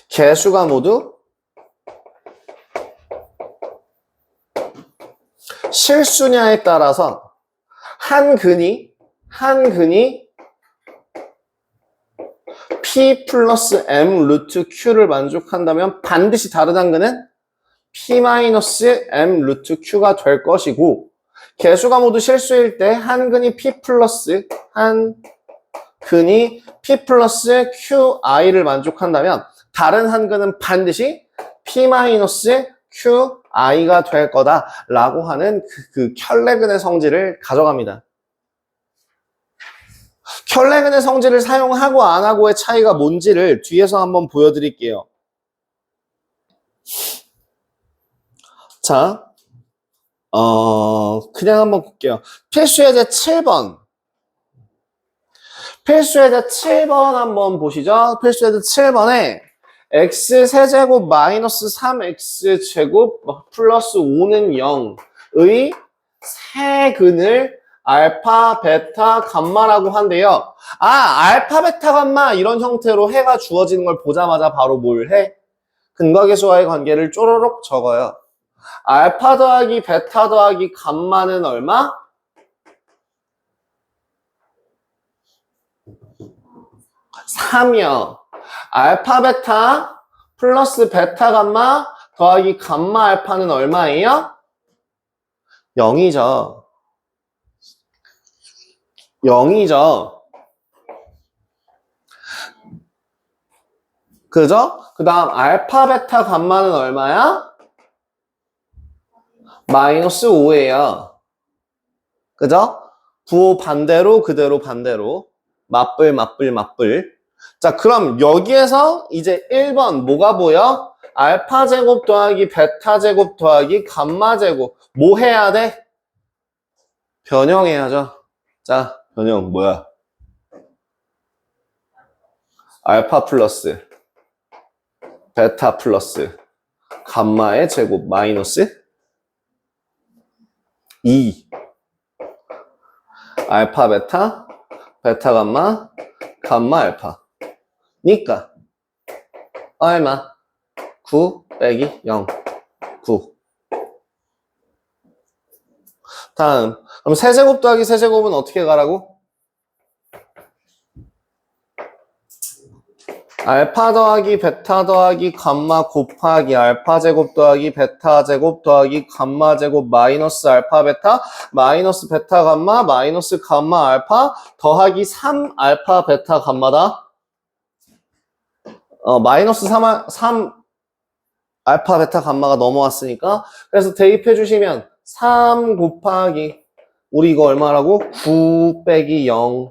Speaker 1: 개수가 모두 실수냐에 따라서 한 근이 한 근이 P 플러스 M 루트 Q를 만족한다면 반드시 다른 한 근은 P 마이너스 M 루트 Q가 될 것이고, 개수가 모두 실수일 때 한 근이 P 플러스 한 근이 P 플러스 QI를 만족한다면 다른 한 근은 반드시 P 마이너스 QI가 될 거다라고 하는 그 켤레근의 성질을 가져갑니다. 켤레근의 성질을 사용하고 안 하고의 차이가 뭔지를 뒤에서 한번 보여드릴게요. 자, 그냥 한번 볼게요. 필수예제 7번. 필수예제 7번 한번 보시죠. 필수예제 7번에 x 세제곱 마이너스 3x 제곱 플러스 5는 0의 세 근을 알파, 베타, 감마라고 한대요. 알파, 베타, 감마 이런 형태로 해가 주어지는 걸 보자마자 바로 뭘 해? 근과계수와의 관계를 쪼로록 적어요. 알파 더하기 베타 더하기 감마는 얼마? 3이요. 알파 베타 플러스 베타 감마 더하기 감마 알파는 얼마예요? 0이죠. 0이죠. 그죠? 그 다음 알파 베타 감마는 얼마야? 마이너스 5예요. 그죠? 부호 반대로 그대로 반대로 맞불 맞불 맞불. 자, 그럼 여기에서 이제 1번 뭐가 보여? 알파 제곱 더하기 베타 제곱 더하기 감마 제곱. 뭐 해야 돼? 변형해야죠. 자, 변형 뭐야? 알파 플러스 베타 플러스 감마의 제곱 마이너스 2 알파 베타 베타 감마 감마 알파 니까 얼마? 9 빼기 0 9. 다음 그럼 세제곱 더하기 세제곱은 어떻게 가라고? 알파 더하기 베타 더하기 감마 곱하기 알파 제곱 더하기 베타 제곱 더하기 감마 제곱 마이너스 알파 베타 마이너스 베타 감마 마이너스 감마 알파 더하기 3 알파 베타 감마다. 마이너스 3 알파 베타 감마가 넘어왔으니까 그래서 대입해 주시면 3 곱하기 우리 이거 얼마라고? 9 빼기 0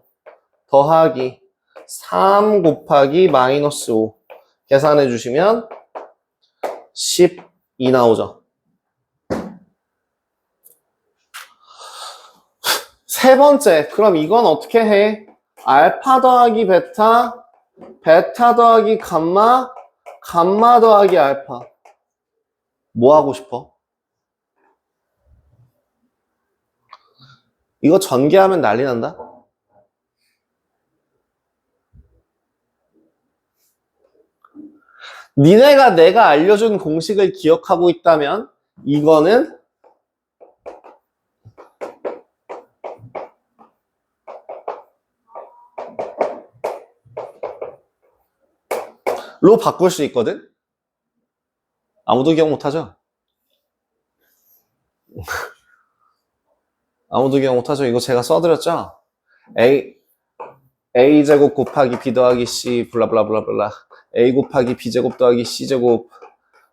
Speaker 1: 더하기 3 곱하기 마이너스 5 계산해 주시면 12 나오죠. 세 번째, 그럼 이건 어떻게 해? 알파 더하기 베타, 베타 더하기 감마, 감마 더하기 알파. 뭐 하고 싶어? 이거 전개하면 난리 난다? 니네가 내가 알려준 공식을 기억하고 있다면 이거는 로 바꿀 수 있거든? 아무도 기억 못하죠? 아무도 기억 못하죠? 이거 제가 써드렸죠? A 제곱 곱하기 B 더하기 C 블라블라블라블라 A 곱하기 B 제곱 더하기 C 제곱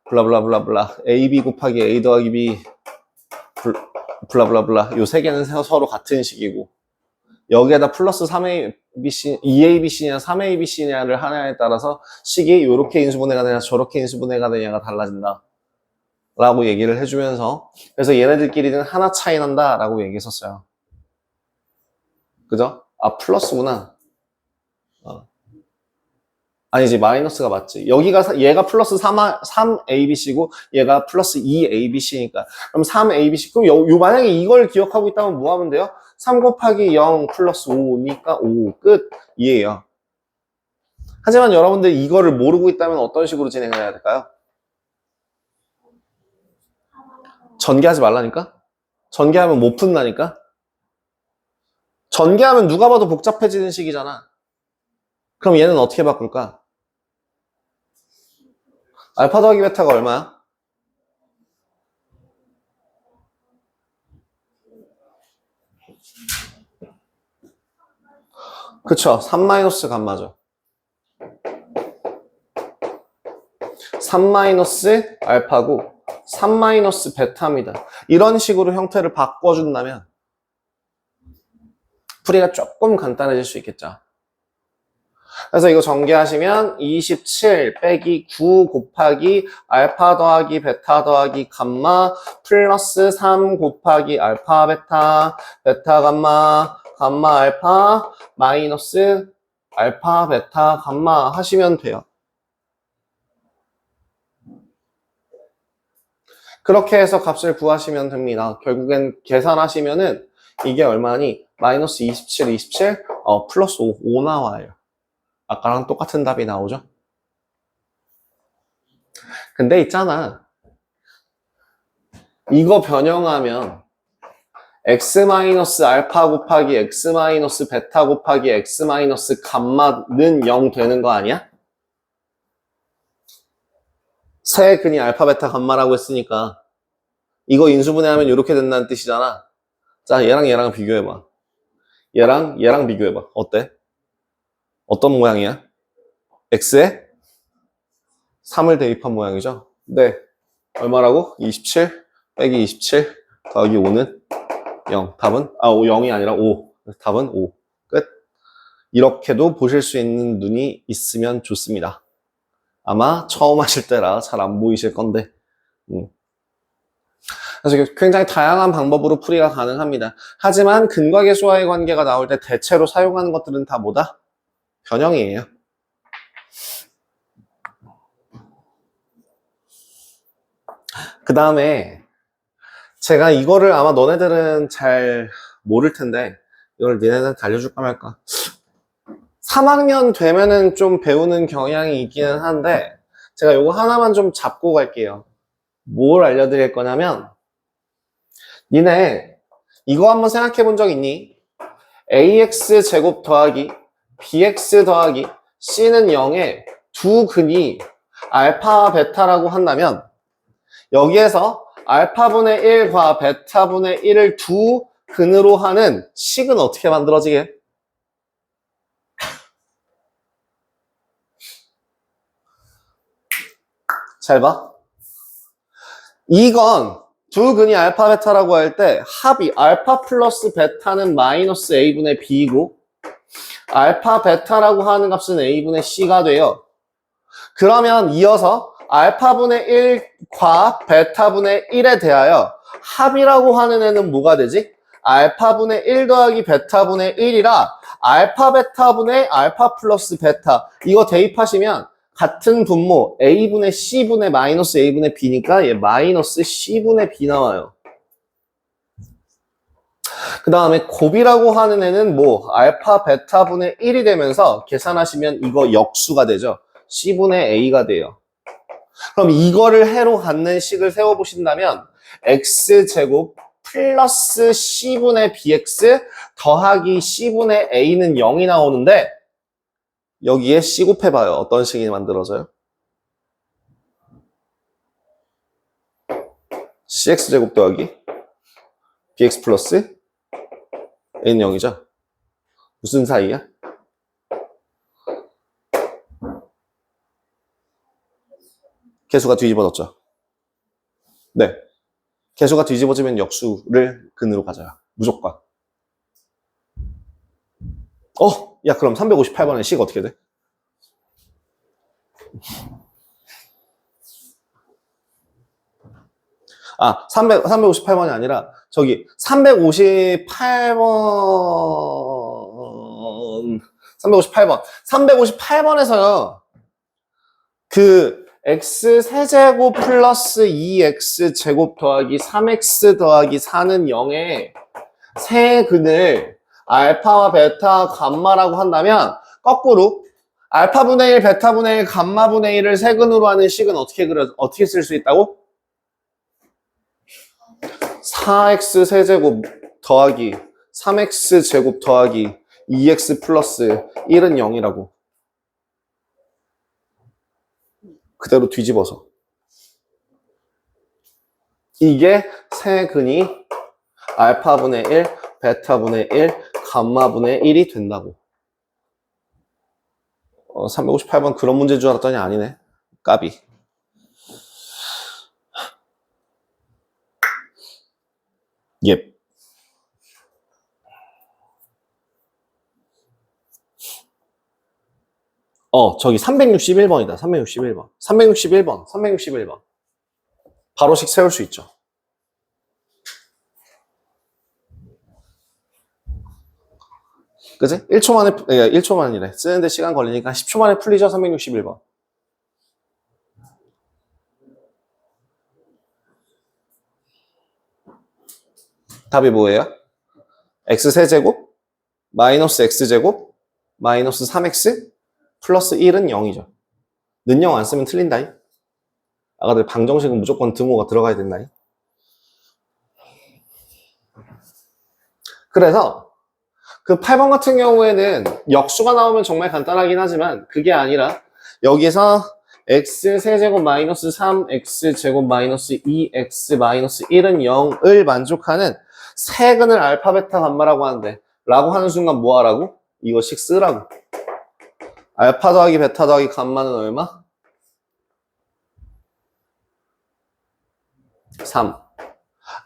Speaker 1: 블라블라블라블라 AB 곱하기 A 더하기 B 블라블라블라 요 세 개는 서로 같은 식이고 여기에다 플러스 3ABC, 2ABC냐 3ABC냐를 하냐에 따라서 식이 이렇게 인수분해가 되냐 저렇게 인수분해가 되냐가 달라진다 라고 얘기를 해주면서 그래서 얘네들끼리는 하나 차이 난다 라고 얘기했었어요. 그죠? 플러스구나. 아니지 마이너스가 맞지. 여기가 얘가 플러스 3ABC고 얘가 플러스 2ABC니까 그럼 3ABC 그럼 요 만약에 이걸 기억하고 있다면 뭐 하면 돼요? 3 곱하기 0 플러스 5니까 5 끝 이에요. 하지만 여러분들 이거를 모르고 있다면 어떤 식으로 진행을 해야 될까요? 전개하지 말라니까? 전개하면 못 푼다니까? 전개하면 누가 봐도 복잡해지는 식이잖아. 그럼 얘는 어떻게 바꿀까? 알파 더하기 베타가 얼마야? 그쵸. 3 마이너스 감마죠. 3 마이너스 알파고 3 마이너스 베타입니다. 이런 식으로 형태를 바꿔준다면 풀이가 조금 간단해질 수 있겠죠. 그래서 이거 전개하시면 27 빼기 9 곱하기 알파 더하기 베타 더하기 감마 플러스 3 곱하기 알파 베타 베타 감마 감마 알파 마이너스 알파 베타 감마 하시면 돼요. 그렇게 해서 값을 구하시면 됩니다. 결국엔 계산하시면은 이게 얼마니? 마이너스 27, 27, 플러스 5 나와요. 아까랑 똑같은 답이 나오죠? 근데 있잖아. 이거 변형하면 x 마이너스 알파 곱하기 x 마이너스 베타 곱하기 x 마이너스 감마는 0 되는 거 아니야? 세 근이 알파 베타 감마라고 했으니까 이거 인수분해하면 이렇게 된다는 뜻이잖아. 자, 얘랑 비교해봐. 얘랑 비교해봐. 어때? 어떤 모양이야? x에 3을 대입한 모양이죠? 네. 얼마라고? 27 빼기 27 더하기 5는 0. 답은? 0이 아니라 5. 답은 5. 끝. 이렇게도 보실 수 있는 눈이 있으면 좋습니다. 아마 처음 하실 때라 잘 안 보이실 건데. 그래서 굉장히 다양한 방법으로 풀이가 가능합니다. 하지만 근과 계수와의 관계가 나올 때 대체로 사용하는 것들은 다 뭐다? 변형이에요. 그 다음에 제가 이거를 아마 너네들은 잘 모를 텐데 이걸 니네들한테 알려줄까 말까. 3학년 되면은 좀 배우는 경향이 있기는 한데 제가 이거 하나만 좀 잡고 갈게요. 뭘 알려드릴 거냐면 니네 이거 한번 생각해 본 적 있니? ax 제곱 더하기 bx 더하기 c는 0에 두 근이 알파와 베타라고 한다면 여기에서 알파분의 1과 베타분의 1을 두 근으로 하는 식은 어떻게 만들어지게? 잘 봐. 이건 두 근이 알파 베타라고 할 때 합이 알파 플러스 베타는 마이너스 a분의 b이고 알파 베타라고 하는 값은 a분의 c가 돼요. 그러면 이어서 알파분의 1과 베타분의 1에 대하여 합이라고 하는 애는 뭐가 되지? 알파분의 1 더하기 베타분의 1이라 알파 베타분의 알파 플러스 베타 이거 대입하시면 같은 분모 a분의 c분의 마이너스 a분의 b니까 얘 마이너스 c분의 b 나와요. 그 다음에 곱이라고 하는 애는 뭐 알파 베타분의 1이 되면서 계산하시면 이거 역수가 되죠. c분의 a가 돼요. 그럼 이거를 해로 갖는 식을 세워보신다면 x제곱 플러스 c분의 bx 더하기 c분의 a는 0이 나오는데 여기에 c 곱해봐요. 어떤 식이 만들어져요? cx제곱 더하기 bx 플러스 a는 0이죠? 무슨 사이야? 개수가 뒤집어졌죠? 네. 개수가 뒤집어지면 역수를 근으로 가져요. 무조건. 야, 그럼 358번의 C가 어떻게 돼? 아, 358번이 아니라, 저기, 358번. 358번에서요, x 세제곱 플러스 2x 제곱 더하기 3x 더하기 4는 0에 세 근을 알파와 베타, 감마라고 한다면 거꾸로 알파분의 1, 베타분의 1, 감마분의 1을 세 근으로 하는 식은 어떻게 쓸 수 있다고? 4x 세제곱 더하기 3x 제곱 더하기 2x 플러스 1은 0이라고. 그대로 뒤집어서. 이게 세근이 알파분의 1, 베타분의 1, 감마분의 1이 된다고. 358번 그런 문제인 줄 알았더니 아니네. 까비. 예. 저기 361번이다. 361번. 361번. 361번. 바로씩 세울 수 있죠. 그지? 1초 만에, 1초 만이래. 쓰는데 시간 걸리니까 10초 만에 풀리죠? 361번. 답이 뭐예요? x세제곱 마이너스 x제곱 마이너스 3x 플러스 1은 0이죠. 는 0 안 쓰면 틀린다잉. 아가들 방정식은 무조건 등호가 들어가야 된다잉. 그래서 그 8번 같은 경우에는 역수가 나오면 정말 간단하긴 하지만 그게 아니라 여기서 x세제곱 마이너스 3x제곱 마이너스 2x 마이너스 1은 0을 만족하는 세근을 알파 베타 감마라고 하는데 라고 하는 순간 뭐 하라고? 이거씩 쓰라고. 알파 더하기 베타 더하기 감마는 얼마? 3.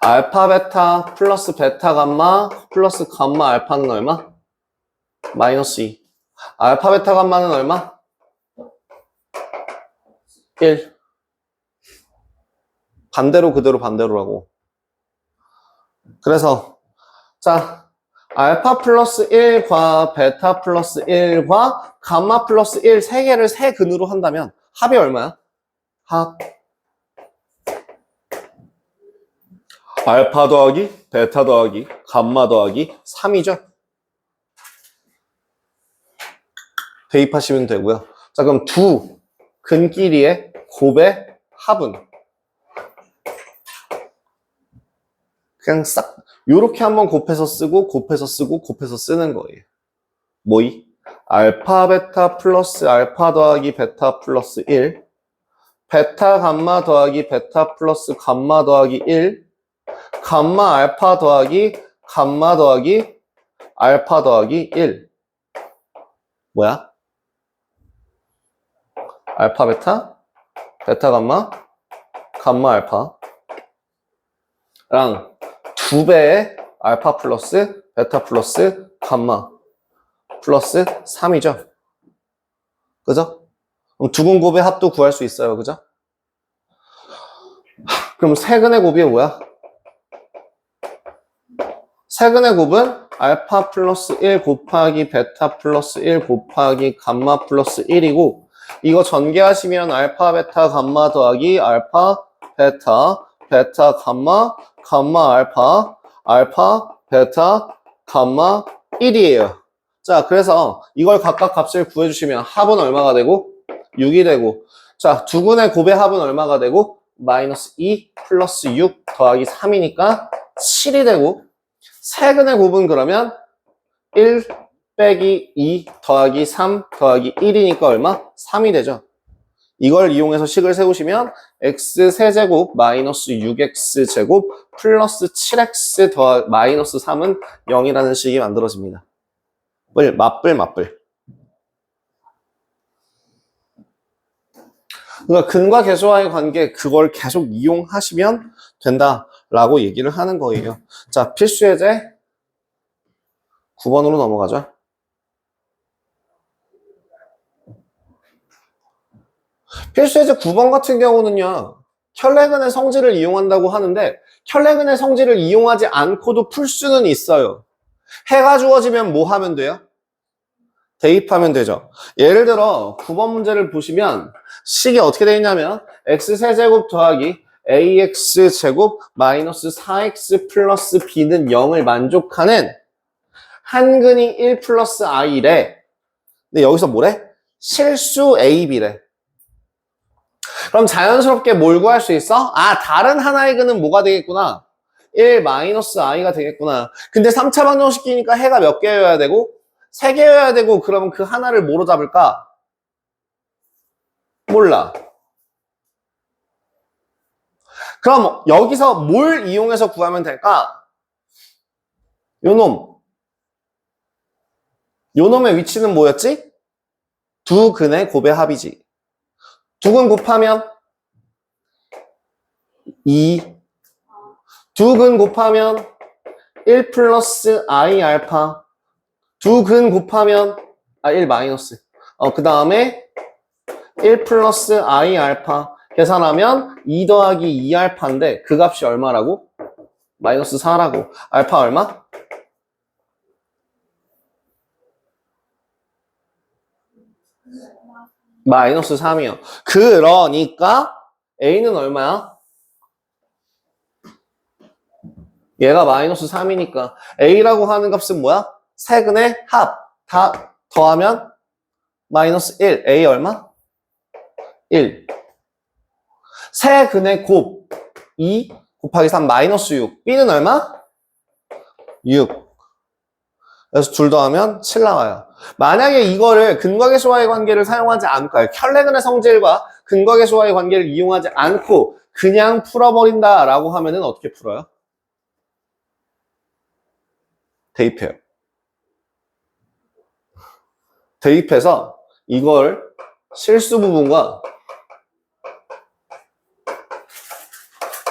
Speaker 1: 알파 베타 플러스 베타 감마 플러스 감마 알파는 얼마? 마이너스 2. 알파 베타 감마는 얼마? 1. 반대로 그대로 반대로라고. 그래서 자 알파 플러스 1과 베타 플러스 1과 감마 플러스 1 세 개를 세 근으로 한다면 합이 얼마야? 합 알파 더하기 베타 더하기 감마 더하기 3이죠. 대입하시면 되고요. 자 그럼 두 근끼리의 곱의 합은 그냥 싹 요렇게 한번 곱해서 쓰고 곱해서 쓰고 곱해서 쓰는 거예요. 뭐이? 알파 베타 플러스 알파 더하기 베타 플러스 1 베타 감마 더하기 베타 플러스 감마 더하기 1 감마 알파 더하기 감마 더하기 알파 더하기 1 뭐야? 알파 베타 베타 감마 감마 알파 랑 2배의 알파 플러스 베타 플러스 감마 플러스 3이죠. 그죠? 그럼 두근 곱의 합도 구할 수 있어요. 그죠? 그럼 세근의 곱이 뭐야? 세근의 곱은 알파 플러스 1 곱하기 베타 플러스 1 곱하기 감마 플러스 1이고 이거 전개하시면 알파 베타 감마 더하기 알파 베타 베타 감마 감마 알파 알파 베타 감마 1이에요. 자 그래서 이걸 각각 값을 구해주시면 합은 얼마가 되고 6이 되고 자 두근의 곱의 합은 얼마가 되고 마이너스 2 플러스 6 더하기 3이니까 7이 되고 세근의 곱은 그러면 1 빼기 2 더하기 3 더하기 1이니까 얼마? 3이 되죠. 이걸 이용해서 식을 세우시면 x세제곱 마이너스 6x제곱 플러스 7x 더 마이너스 3은 0이라는 식이 만들어집니다. 맞불. 그러니까 근과 계수와의 관계 그걸 계속 이용하시면 된다라고 얘기를 하는 거예요. 자, 필수 예제 9번으로 넘어가죠. 필수 예제 9번 같은 경우는요. 혈레근의 성질을 이용한다고 하는데 혈레근의 성질을 이용하지 않고도 풀 수는 있어요. 해가 주어지면 뭐 하면 돼요? 대입하면 되죠. 예를 들어 9번 문제를 보시면 식이 어떻게 되어 있냐면 x세제곱 더하기 ax제곱 마이너스 4x 플러스 b는 0을 만족하는 한근이 1 플러스 i래. 근데 여기서 뭐래? 실수 a, b래. 그럼 자연스럽게 뭘 구할 수 있어? 아, 다른 하나의 근은 뭐가 되겠구나? 1 마이너스 i가 되겠구나. 근데 3차 방정식이니까 해가 몇 개여야 되고? 3개여야 되고, 그러면 그 하나를 뭐로 잡을까? 몰라. 그럼 여기서 뭘 이용해서 구하면 될까? 요놈. 요놈의 위치는 뭐였지? 두 근의 곱의 합이지. 두 근 곱하면 2. 두 근 곱하면 1 플러스 i 알파. 두 근 곱하면 1 마이너스. 그 다음에 1 플러스 i 알파. 계산하면 2 더하기 2 알파인데 그 값이 얼마라고? 마이너스 4라고. 알파 얼마? 마이너스 3이요. 그러니까 a는 얼마야? 얘가 마이너스 3이니까 a라고 하는 값은 뭐야? 세근의 합. 다 더하면 마이너스 1. a 얼마? 1. 세근의 곱. 2 곱하기 3 마이너스 6. b는 얼마? 6. 그래서 둘 더하면 7 나와요. 만약에 이거를 근과계수와의 관계를 사용하지 않고, 켤레근의 성질과 근과계수와의 관계를 이용하지 않고 그냥 풀어버린다라고 하면은 어떻게 풀어요? 대입해요. 대입해서 이걸 실수 부분과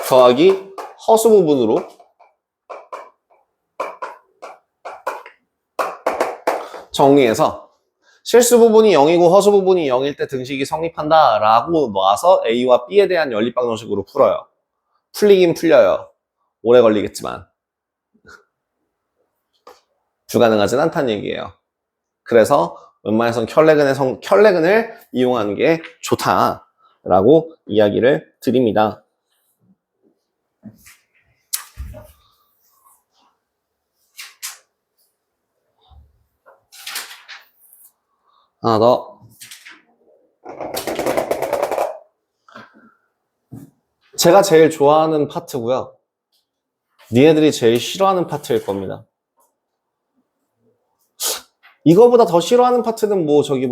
Speaker 1: 더하기 허수 부분으로 정리해서 실수 부분이 0이고 허수 부분이 0일 때 등식이 성립한다 라고 놔서 A와 B에 대한 연립방정식으로 풀어요. 풀리긴 풀려요. 오래 걸리겠지만 불가능하진 않다는 얘기예요. 그래서 웬만해선 켤레근을 이용하는 게 좋다라고 이야기를 드립니다. 하나 더. 제가 제일 좋아하는 파트고요. 니네들이 제일 싫어하는 파트일 겁니다. 이거보다 더 싫어하는 파트는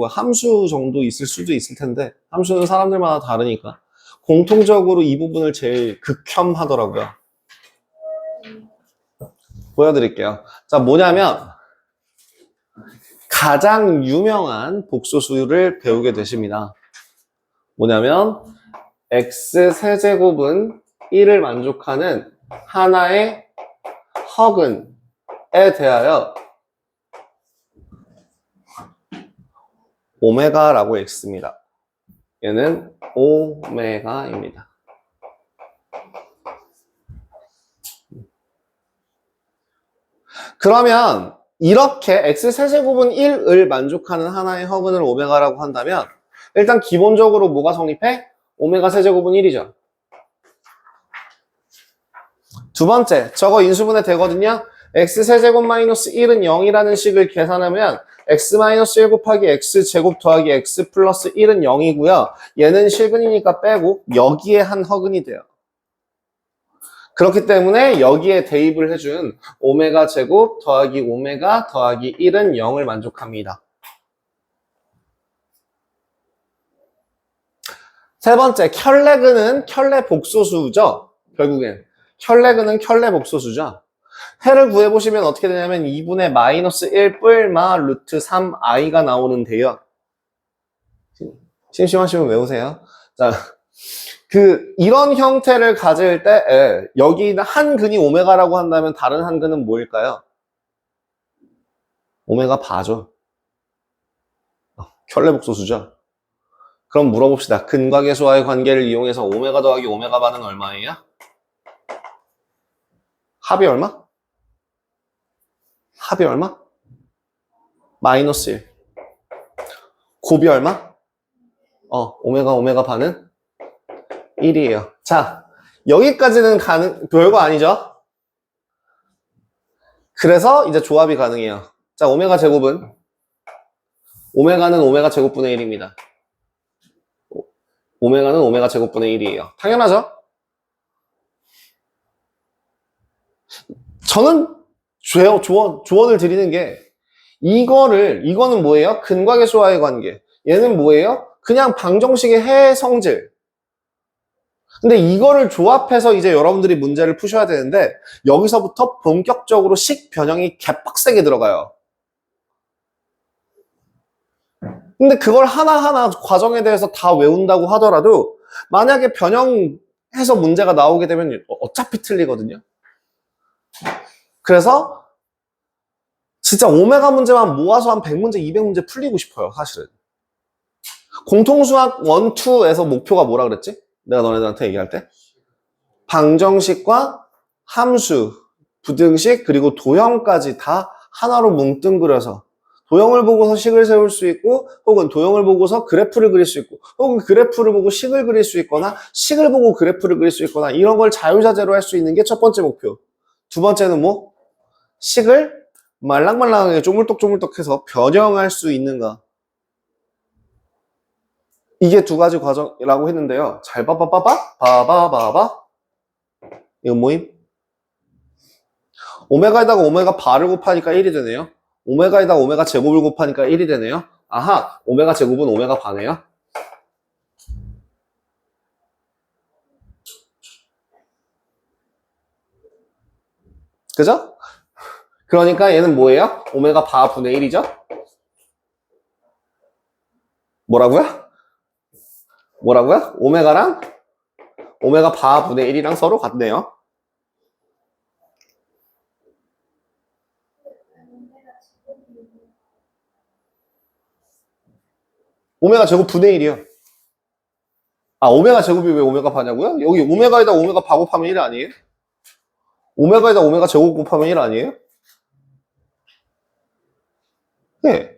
Speaker 1: 함수 정도 있을 수도 있을 텐데, 함수는 사람들마다 다르니까. 공통적으로 이 부분을 제일 극혐하더라고요. 보여드릴게요. 자, 뭐냐면, 가장 유명한 복소수를 배우게 되십니다. 뭐냐면, x세제곱은 1을 만족하는 하나의 허근에 대하여 오메가라고 x입니다. 얘는 오메가입니다. 그러면 이렇게 x세제곱은 1을 만족하는 하나의 허근을 오메가라고 한다면 일단 기본적으로 뭐가 성립해? 오메가 세제곱은 1이죠. 두 번째, 저거 인수분해 되거든요. x세제곱 마이너스 1은 0이라는 식을 계산하면 x 마이너스 1 곱하기 x제곱 더하기 x 플러스 1은 0이고요. 얘는 실근이니까 빼고 여기에 한 허근이 돼요. 그렇기 때문에 여기에 대입을 해준 오메가 제곱 더하기 오메가 더하기 1은 0을 만족합니다. 세 번째, 켤레근은 켤레 복소수죠. 결국엔 켤레근은 켤레 복소수죠. 해를 구해보시면 어떻게 되냐면 2분의 마이너스 1 뿔마 루트 3i가 나오는데요. 심심하시면 외우세요. 자, 이런 형태를 가질 때 여기 한 근이 오메가라고 한다면 다른 한 근은 뭐일까요? 오메가 바죠. 켤레 복소수죠. 그럼 물어봅시다. 근과 계수와의 관계를 이용해서 오메가 더하기 오메가 바는 얼마예요? 합이 얼마? 합이 얼마? 마이너스 1. 곱이 얼마? 오메가 바는 1이에요. 자, 여기까지는 별거 아니죠? 그래서 이제 조합이 가능해요. 자, 오메가 제곱은 오메가는 오메가 제곱분의 1입니다. 오메가는 오메가 제곱분의 1이에요. 당연하죠? 저는 조언을 드리는 게 이거는 뭐예요? 근과 계수와의 관계. 얘는 뭐예요? 그냥 방정식의 해성질. 근데 이거를 조합해서 이제 여러분들이 문제를 푸셔야 되는데 여기서부터 본격적으로 식 변형이 개빡세게 들어가요. 근데 그걸 하나하나 과정에 대해서 다 외운다고 하더라도 만약에 변형해서 문제가 나오게 되면 어차피 틀리거든요. 그래서 진짜 오메가 문제만 모아서 한 100문제, 200문제 풀리고 싶어요, 사실은. 공통수학 1, 2에서 목표가 뭐라 그랬지? 내가 너네들한테 얘기할 때? 방정식과 함수, 부등식, 그리고 도형까지 다 하나로 뭉뚱그려서 도형을 보고서 식을 세울 수 있고 혹은 도형을 보고서 그래프를 그릴 수 있고 혹은 그래프를 보고 식을 그릴 수 있거나 식을 보고 그래프를 그릴 수 있거나 이런 걸 자유자재로 할 수 있는 게 첫 번째 목표. 두 번째는 뭐? 식을 말랑말랑하게 쪼물떡쪼물떡해서 변형할 수 있는가. 이게 두 가지 과정이라고 했는데요. 잘 봐봐. 이건 뭐임? 오메가에다가 오메가 바를 곱하니까 1이 되네요. 오메가에다가 오메가 제곱을 곱하니까 1이 되네요. 아하, 오메가 제곱은 오메가 바네요. 그죠? 그러니까 얘는 뭐예요? 오메가 바 분의 1이죠? 뭐라고요? 오메가랑 오메가 바 분의 1이랑 서로 같네요. 오메가 제곱 분의 1이요. 아, 오메가 제곱이 왜 오메가 바냐고요? 여기 오메가에다 오메가 바 곱하면 1 아니에요? 오메가에다 오메가 제곱 곱하면 1 아니에요? 네.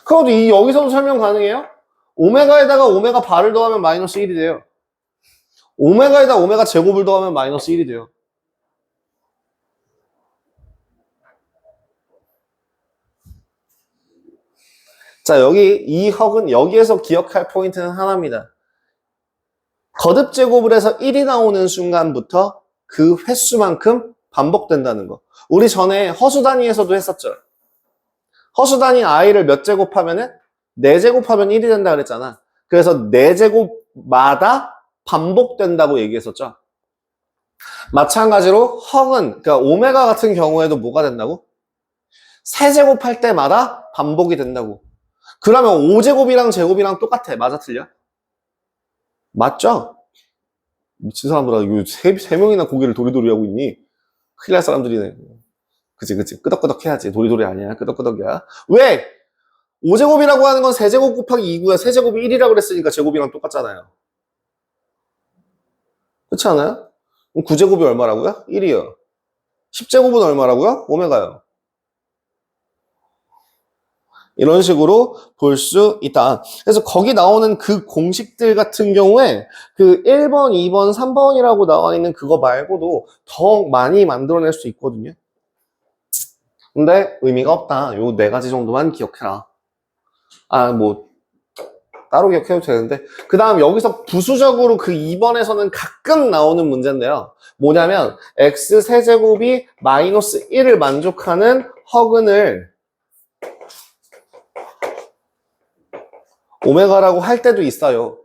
Speaker 1: 그래도 여기서도 설명 가능해요? 오메가에다가 오메가 바를 더하면 마이너스 1이 돼요. 오메가에다 오메가 제곱을 더하면 마이너스 1이 돼요. 자, 이 헉은 여기에서 기억할 포인트는 하나입니다. 거듭 제곱을 해서 1이 나오는 순간부터 그 횟수만큼 반복된다는 거. 우리 전에 허수 단위에서도 했었죠. 허수 단위 i를 몇 제곱하면은 4제곱하면 1이 된다 그랬잖아. 그래서 4제곱마다 반복된다고 얘기했었죠. 마찬가지로 헉은, 그러니까 오메가 같은 경우에도 뭐가 된다고? 3제곱할 때마다 반복이 된다고. 그러면 5제곱이랑 제곱이랑 똑같아. 맞아, 틀려? 맞죠? 미친 사람들아, 이거 세 명이나 고개를 도리도리 하고 있니? 큰일 날 사람들이네. 그치. 끄덕끄덕 해야지. 도리도리 아니야. 끄덕끄덕이야. 왜? 5제곱이라고 하는 건 3제곱 곱하기 2고요. 3제곱이 1이라고 그랬으니까 제곱이랑 똑같잖아요. 그렇지 않아요? 그럼 9제곱이 얼마라고요? 1이요. 10제곱은 얼마라고요? 오메가요. 이런 식으로 볼 수 있다. 그래서 거기 나오는 그 공식들 같은 경우에 그 1번, 2번, 3번이라고 나와 있는 그거 말고도 더 많이 만들어낼 수 있거든요. 근데 의미가 없다. 요 4가지 정도만 기억해라. 따로 기억해도 되는데. 그 다음 여기서 부수적으로 그 2번에서는 가끔 나오는 문제인데요. 뭐냐면 x 세제곱이 마이너스 1을 만족하는 허근을 오메가라고 할 때도 있어요.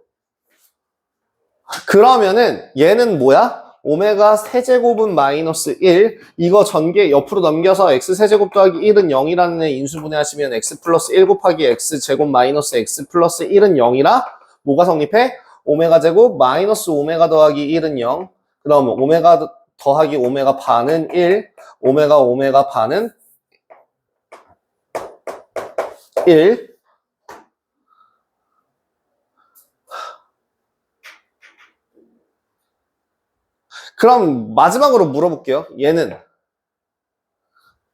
Speaker 1: 그러면은 얘는 뭐야? 오메가 세제곱은 마이너스 1. 이거 전개 옆으로 넘겨서 x 세제곱 더하기 1은 0이라는 애 인수분해 하시면 x 플러스 1 곱하기 x 제곱 마이너스 x 플러스 1은 0이라 뭐가 성립해? 오메가 제곱 마이너스 오메가 더하기 1은 0. 그럼 오메가 더하기 오메가 반은 1. 오메가 반은 1. 그럼 마지막으로 물어볼게요. 얘는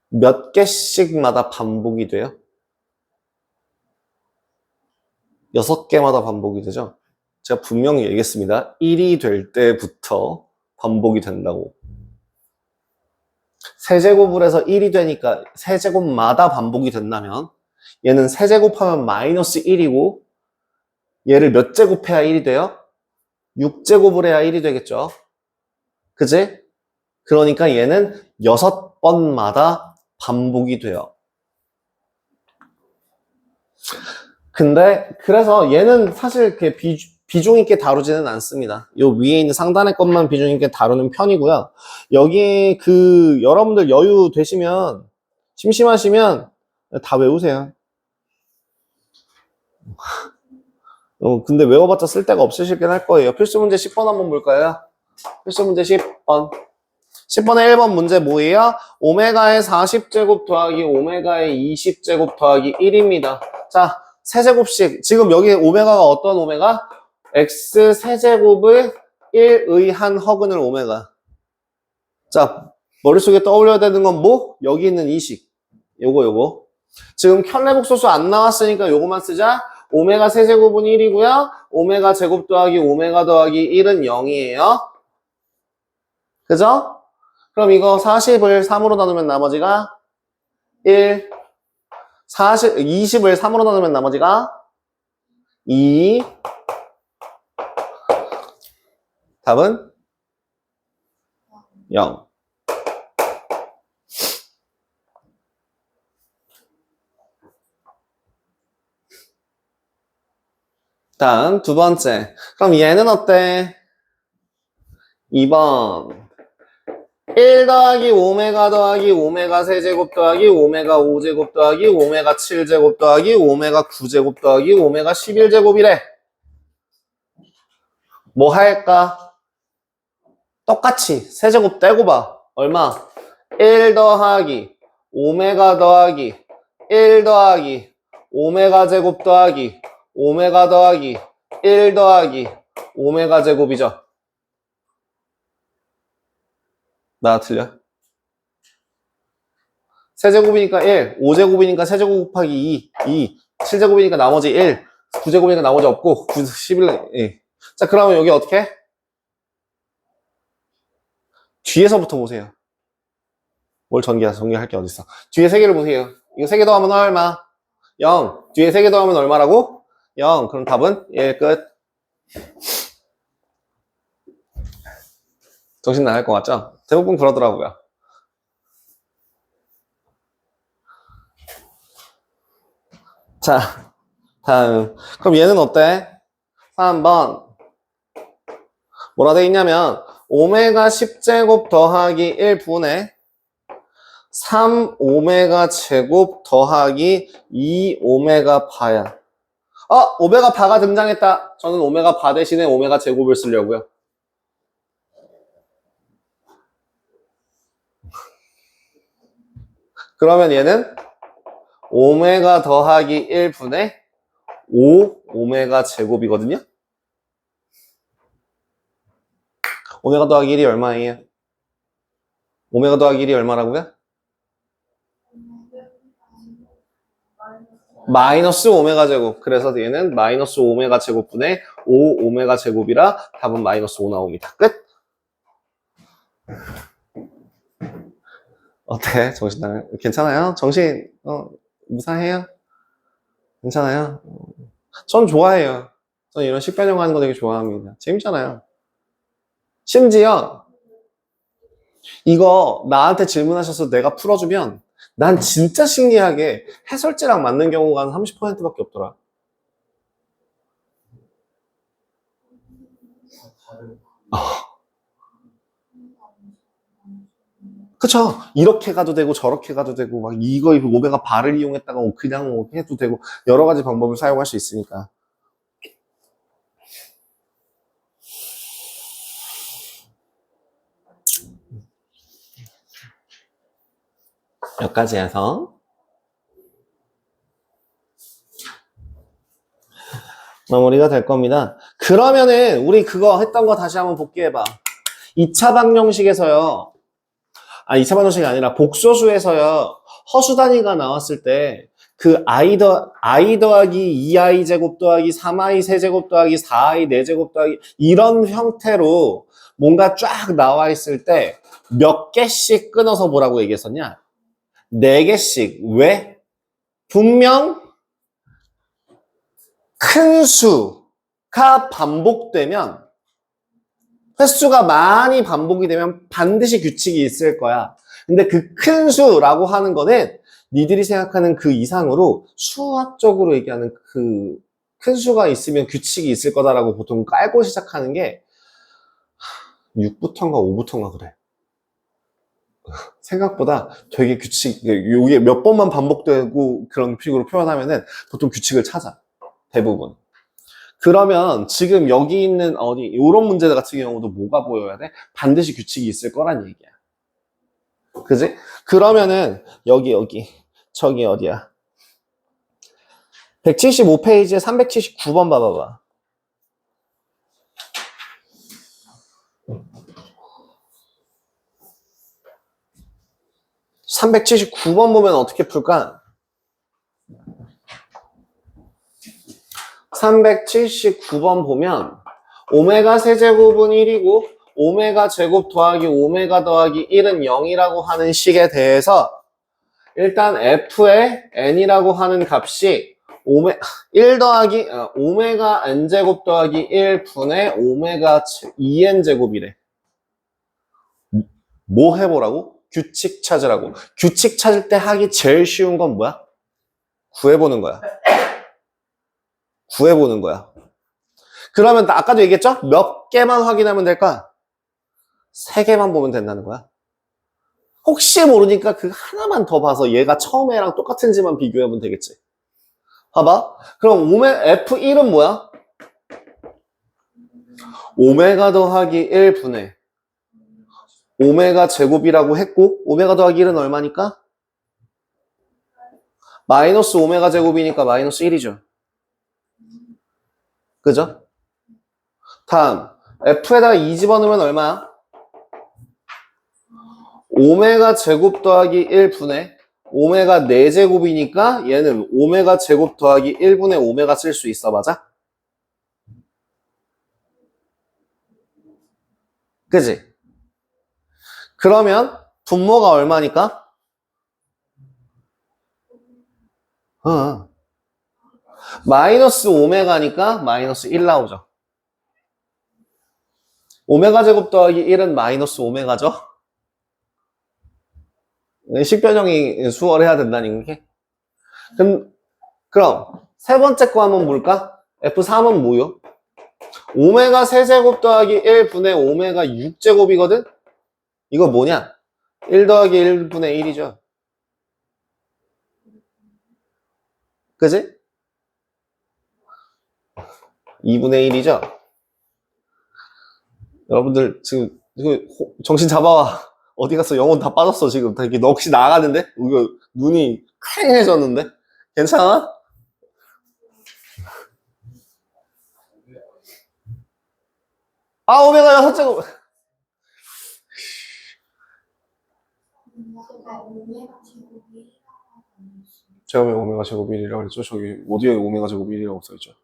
Speaker 1: 몇 개씩마다 반복이 돼요? 6개마다 반복이 되죠? 제가 분명히 얘기했습니다. 1이 될 때부터 반복이 된다고. 세제곱을 해서 1이 되니까 세제곱마다 반복이 된다면 얘는 세제곱하면 마이너스 1이고 얘를 몇 제곱해야 1이 돼요? 6제곱을 해야 1이 되겠죠? 그지? 그러니까 얘는 6번마다 반복이 돼요. 근데 그래서 얘는 사실 이렇게 비중 있게 다루지는 않습니다. 요 위에 있는 상단의 것만 비중 있게 다루는 편이고요. 여기 여러분들 여유 되시면 심심하시면 다 외우세요. 근데 외워봤자 쓸데가 없으시긴 할 거예요. 필수 문제 10번 한번 볼까요? 필수 문제 10번. 10번의 1번 문제 뭐예요? 오메가의 40제곱 더하기 오메가의 20제곱 더하기 1입니다. 자, 세제곱씩. 지금 여기 오메가가 어떤 오메가? x 세제곱을 1의 한 허근을 오메가. 자, 머릿속에 떠올려야 되는 건 뭐? 여기 있는 이식. 요거. 지금 켤레복소수 안 나왔으니까 요거만 쓰자. 오메가 세제곱은 1이고요. 오메가 제곱 더하기 오메가 더하기 1은 0이에요. 그죠? 그럼 이거 40을 3으로 나누면 나머지가 1. 20을 3으로 나누면 나머지가 2. 답은 0. 다음 두 번째. 그럼 얘는 어때? 2번. 1 더하기 오메가 더하기 오메가 세제곱 더하기 오메가 5제곱 더하기 오메가 7제곱 더하기 오메가 9제곱 더하기 오메가 11제곱이래. 뭐 할까? 똑같이 세제곱 떼고 봐. 얼마? 1 더하기 오메가 더하기 1 더하기 오메가 제곱 더하기 오메가 더하기 1 더하기 오메가 제곱이죠. 나 틀려? 세제곱이니까 1, 5제곱이니까 세제곱 곱하기 2, 7제곱이니까 나머지 1, 9제곱이니까 나머지 없고 9, 11, 예. 자, 그러면 여기 어떻게 해? 뒤에서부터 보세요. 뭘 전개할 게 어딨어. 뒤에 3개를 보세요. 이거 3개 더하면 얼마? 0. 뒤에 3개 더하면 얼마라고? 0. 그럼 답은 1 끝. 정신 나갈 것 같죠? 대부분 그러더라고요. 자, 다음. 그럼 얘는 어때? 3번. 뭐라 돼 있냐면 오메가 10제곱 더하기 1분의 3 오메가 제곱 더하기 2 오메가 바야. 오메가 바가 등장했다. 저는 오메가 바 대신에 오메가 제곱을 쓰려고요. 그러면 얘는 오메가 더하기 1분의 5 오메가 제곱이거든요. 오메가 더하기 1이 얼마예요? 오메가 더하기 1이 얼마라고요? 마이너스 오메가 제곱. 그래서 얘는 마이너스 오메가 제곱분의 5 오메가 제곱이라 답은 마이너스 5 나옵니다. 끝. 어때? 정신 나요? 괜찮아요? 정신 무사해요? 괜찮아요? 전 좋아해요. 전 이런 식변형 하는 거 되게 좋아합니다. 재밌잖아요. 심지어 이거 나한테 질문하셔서 내가 풀어주면 난 진짜 신기하게 해설지랑 맞는 경우가 한 30%밖에 없더라. 그쵸? 이렇게 가도 되고 저렇게 가도 되고 막 이거 오메가 바를 이용했다가 그냥 뭐 해도 되고 여러 가지 방법을 사용할 수 있으니까. 여기까지 해서 마무리가 될 겁니다. 그러면은 우리 그거 했던 거 다시 한번 복귀해봐. 2차 방정식에서요. 2차 방정식이 아니라 복소수에서요. 허수 단위가 나왔을 때 그 i 더하기 2i 제곱 더하기 3i 세제곱 더하기 4i 4제곱 더하기 이런 형태로 뭔가 쫙 나와 있을 때 몇 개씩 끊어서 보라고 얘기했었냐? 4개씩. 왜? 분명 큰 수가 반복되면 횟수가 많이 반복이 되면 반드시 규칙이 있을 거야. 근데 그 큰 수라고 하는 거는 니들이 생각하는 그 이상으로 수학적으로 얘기하는 그 큰 수가 있으면 규칙이 있을 거다라고 보통 깔고 시작하는 게 6부터인가 5부터인가 그래. 생각보다 되게 규칙, 이게 몇 번만 반복되고 그런 식으로 표현하면은 보통 규칙을 찾아. 대부분. 그러면 지금 여기 있는 요런 문제 같은 경우도 뭐가 보여야 돼? 반드시 규칙이 있을 거란 얘기야. 그지? 그러면은 여기 저기 어디야? 175페이지에 379번 봐봐봐. (379번) 보면 어떻게 풀까? 379번 보면 오메가 세제곱은 1이고 오메가 제곱 더하기 오메가 더하기 1은 0이라고 하는 식에 대해서 일단 f의 n이라고 하는 값이 1 더하기 오메가 n제곱 더하기 1 분의 오메가 2n제곱이래. 뭐 해보라고? 규칙 찾으라고. 규칙 찾을 때 하기 제일 쉬운 건 뭐야? 구해보는 거야. 구해보는 거야. 그러면 아까도 얘기했죠? 몇 개만 확인하면 될까? 3개만 보면 된다는 거야. 혹시 모르니까 그 하나만 더 봐서 얘가 처음에랑 똑같은지만 비교해보면 되겠지. 봐봐. 그럼 F1은 뭐야? 오메가 더하기 1 분의 오메가 제곱이라고 했고 오메가 더하기 1은 얼마니까? 마이너스 오메가 제곱이니까 마이너스 1이죠. 그죠? 다음 F에다가 2 집어넣으면 얼마야? 오메가 제곱 더하기 1 분의 오메가 4제곱이니까 얘는 오메가 제곱 더하기 1분의 오메가 쓸 수 있어. 맞아? 그지? 그러면 분모가 얼마니까? 마이너스 오메가니까 마이너스 1 나오죠. 오메가 제곱 더하기 1은 마이너스 오메가죠. 식변형이 수월해야 된다는 게. 그럼 세 번째 거 한번 볼까? F3은 뭐요? 오메가 세제곱 더하기 1 분의 오메가 6제곱이거든? 이거 뭐냐? 1 더하기 1 분의 1이죠. 그지? 2분의 1이죠? 여러분들 지금 정신 잡아와. 어디 갔어? 영혼 다 빠졌어 지금. 다 이렇게 넋이 나가는데? 이거 눈이 퀭해졌는데? 괜찮아? 오메가 6제곱. 제가 왜 오메가 제곱 1이라고 그랬죠? 저기 어디에 오메가 제곱 1이라고 써있죠?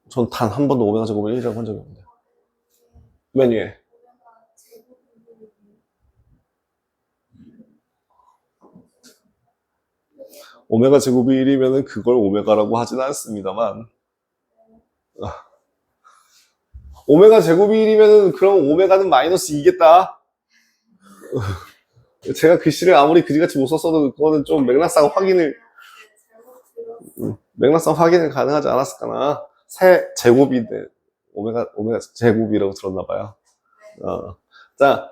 Speaker 1: 전 단 한 번도 오메가 제곱 1이라고 한 적이 없는데. 맨 위에. 오메가 제곱이 1이면은 그걸 오메가라고 하진 않습니다만. 오메가 제곱이 1이면은 그럼 오메가는 마이너스 2겠다. 제가 글씨를 아무리 그지같이 못 썼어도 그거는 좀 맥락상 확인을 가능하지 않았을까나. 세 제곱인데 오메가 제곱이라고 들었나봐요. 자,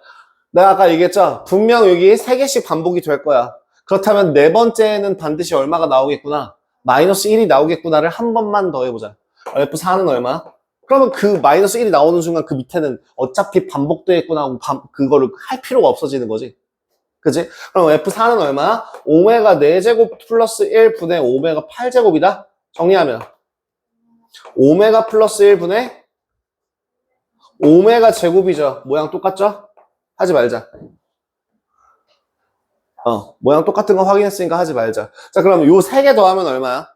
Speaker 1: 내가 아까 얘기했죠? 분명 여기 3개씩 반복이 될 거야. 그렇다면 네 번째는 반드시 얼마가 나오겠구나. 마이너스 1이 나오겠구나를 한 번만 더 해보자. F4는 얼마? 그러면 그 마이너스 1이 나오는 순간 그 밑에는 어차피 반복되겠구나 하고 그거를 할 필요가 없어지는 거지. 그지? 그럼 F4는 얼마? 오메가 4제곱 플러스 1 분의 오메가 8제곱이다? 정리하면 오메가 플러스 1 분의 오메가 제곱이죠. 모양 똑같죠? 하지 말자. 모양 똑같은 거 확인했으니까 하지 말자. 자, 그럼 요 3개 더하면 얼마야?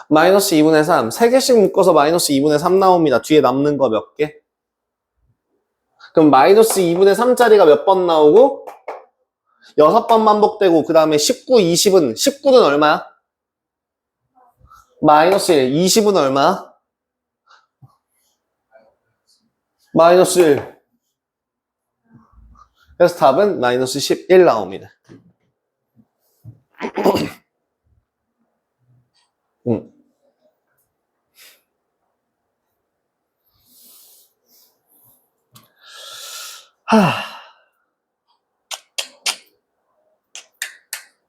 Speaker 1: 마이너스 2분의 3. 3개씩 묶어서 마이너스 2분의 3 나옵니다. 뒤에 남는 거 몇 개? 그럼 마이너스 2분의 3짜리가 몇 번 나오고 6번 반복되고 그 다음에 19, 20은 19는 얼마야? 마이너스 1. 20은 얼마? 마이너스 1. 그래서 답은 마이너스 11 나옵니다.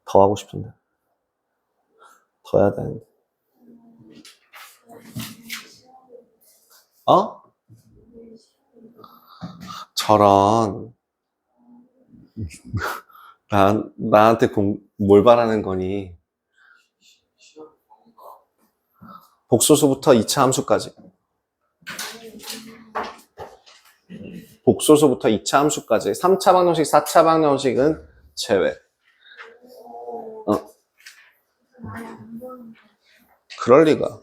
Speaker 1: 더 하고 싶은데. 더 해야 되는데. 어? 저런. 나한테 뭘 바라는 거니? 복소수부터 2차 함수까지. 복소수부터 2차 함수까지. 3차 방정식, 4차 방정식은 제외. 그럴 리가.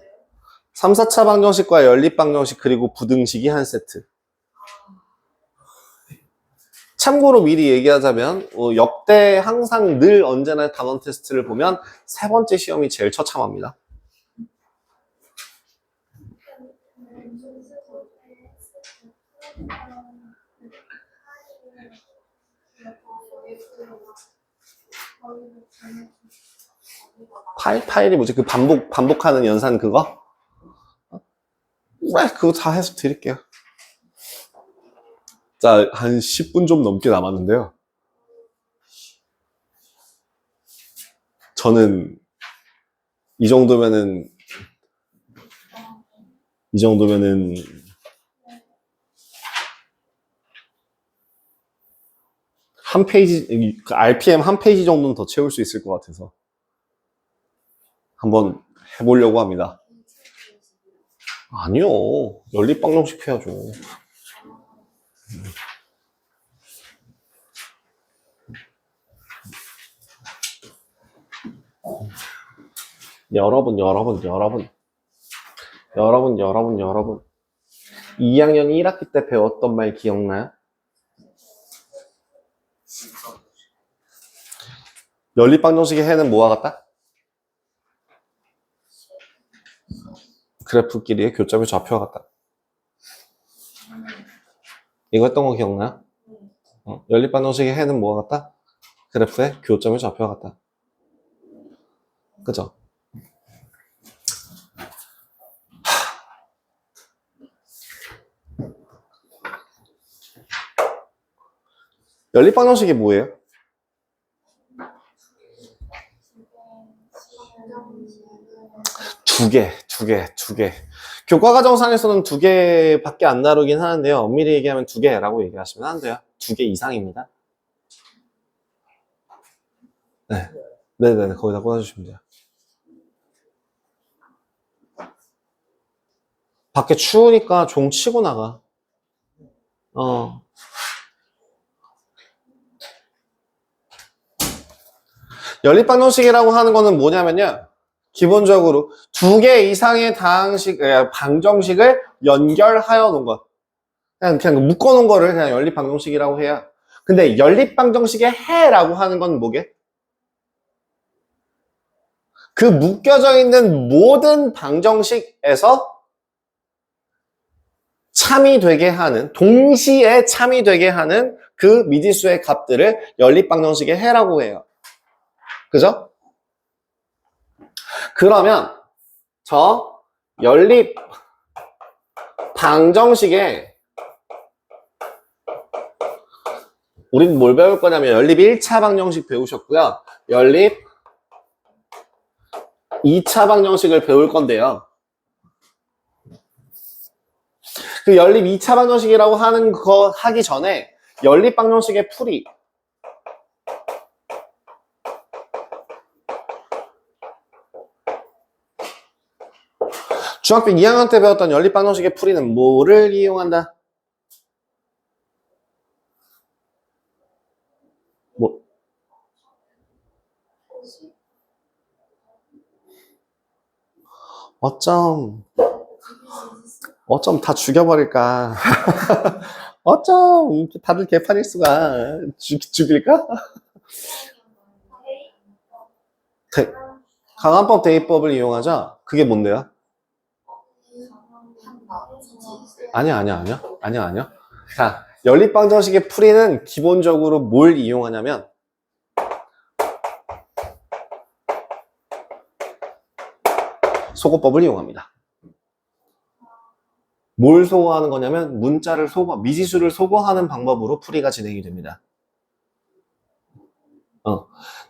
Speaker 1: 3, 4차 방정식과 연립 방정식 그리고 부등식이 한 세트. 참고로 미리 얘기하자면 역대 항상 늘 언제나 단원 테스트를 보면 세 번째 시험이 제일 처참합니다. 파일이 뭐지? 그 반복하는 연산 그거? 왜? 그거 다 해서 드릴게요. 자, 한 10분 좀 넘게 남았는데요. 저는 이 정도면은 한 페이지, RPM 한 페이지 정도는 더 채울 수 있을 것 같아서 한번 해보려고 합니다. 아니요. 연립방정식 해야죠. 여러분 2학년 1학기 때 배웠던 말 기억나요? 연립방정식의 해는 뭐와 같다? 그래프끼리의 교점의 좌표와 같다. 이거 했던 거 기억나요? 연립방정식의 해는 뭐와 같다? 그래프의 교점의 좌표와 같다. 그죠? 연립방정식이 뭐예요? 두 개. 교과과정상에서는 2개밖에 안 다루긴 하는데요. 엄밀히 얘기하면 2개라고 얘기하시면 안 돼요. 2개 이상입니다. 네네네, 거기다 꽂아주시면 돼요. 밖에 추우니까 종 치고 나가. 연립방정식이라고 하는 거는 뭐냐면요. 기본적으로 2개 이상의 방정식을 연결하여 놓은 것. 그냥 묶어 놓은 거를 그냥 연립방정식이라고 해요. 근데 연립방정식의 해라고 하는 건 뭐게? 그 묶여져 있는 모든 방정식에서 참이 되게 하는, 동시에 참이 되게 하는 그 미지수의 값들을 연립방정식의 해라고 해요. 그죠? 그러면 저 연립 방정식에 우린 뭘 배울 거냐면 연립 1차 방정식 배우셨고요. 연립 2차 방정식을 배울 건데요. 그 연립 2차 방정식이라고 하는 거 하기 전에 연립 방정식의 풀이 중학교 2학년 때 배웠던 연립 방정식의 풀이는 뭐를 이용한다? 뭐? 어쩜 다 죽여버릴까? 어쩜 다들 개판일 수가? 죽일까? 강한법 대입법을 이용하자. 그게 뭔데요?
Speaker 3: 한다.
Speaker 1: 아니야. 자, 연립방정식의 풀이는 기본적으로 뭘 이용하냐면 소거법을 이용합니다. 뭘 소거하는 거냐면 문자를 미지수를 소거하는 방법으로 풀이가 진행이 됩니다.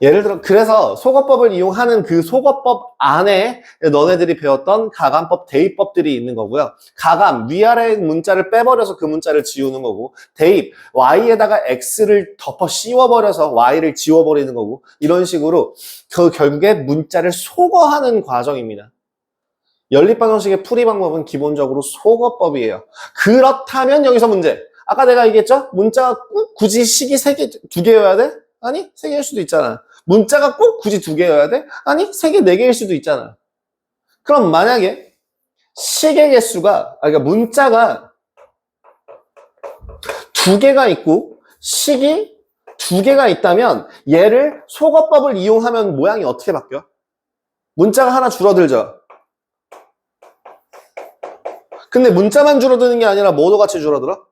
Speaker 1: 예를 들어 그래서 소거법을 이용하는 그 소거법 안에 너네들이 배웠던 가감법, 대입법들이 있는 거고요. 가감, 위아래 문자를 빼버려서 그 문자를 지우는 거고, 대입, y에다가 x를 덮어 씌워버려서 y를 지워버리는 거고, 이런 식으로 그 결국에 문자를 소거하는 과정입니다. 연립방정식의 풀이 방법은 기본적으로 소거법이에요. 그렇다면 여기서 문제. 아까 내가 얘기했죠? 문자가 꼭 굳이 식이 3개, 2개여야 돼? 아니, 3개일 수도 있잖아. 문자가 꼭 굳이 2개여야 돼? 아니, 3개, 4개일 수도 있잖아. 그럼 만약에 식의 개수가, 그러니까 문자가 2개가 있고 식이 2개가 있다면 얘를 소거법을 이용하면 모양이 어떻게 바뀌어? 문자가 하나 줄어들죠? 근데 문자만 줄어드는 게 아니라 뭐도 같이 줄어들어?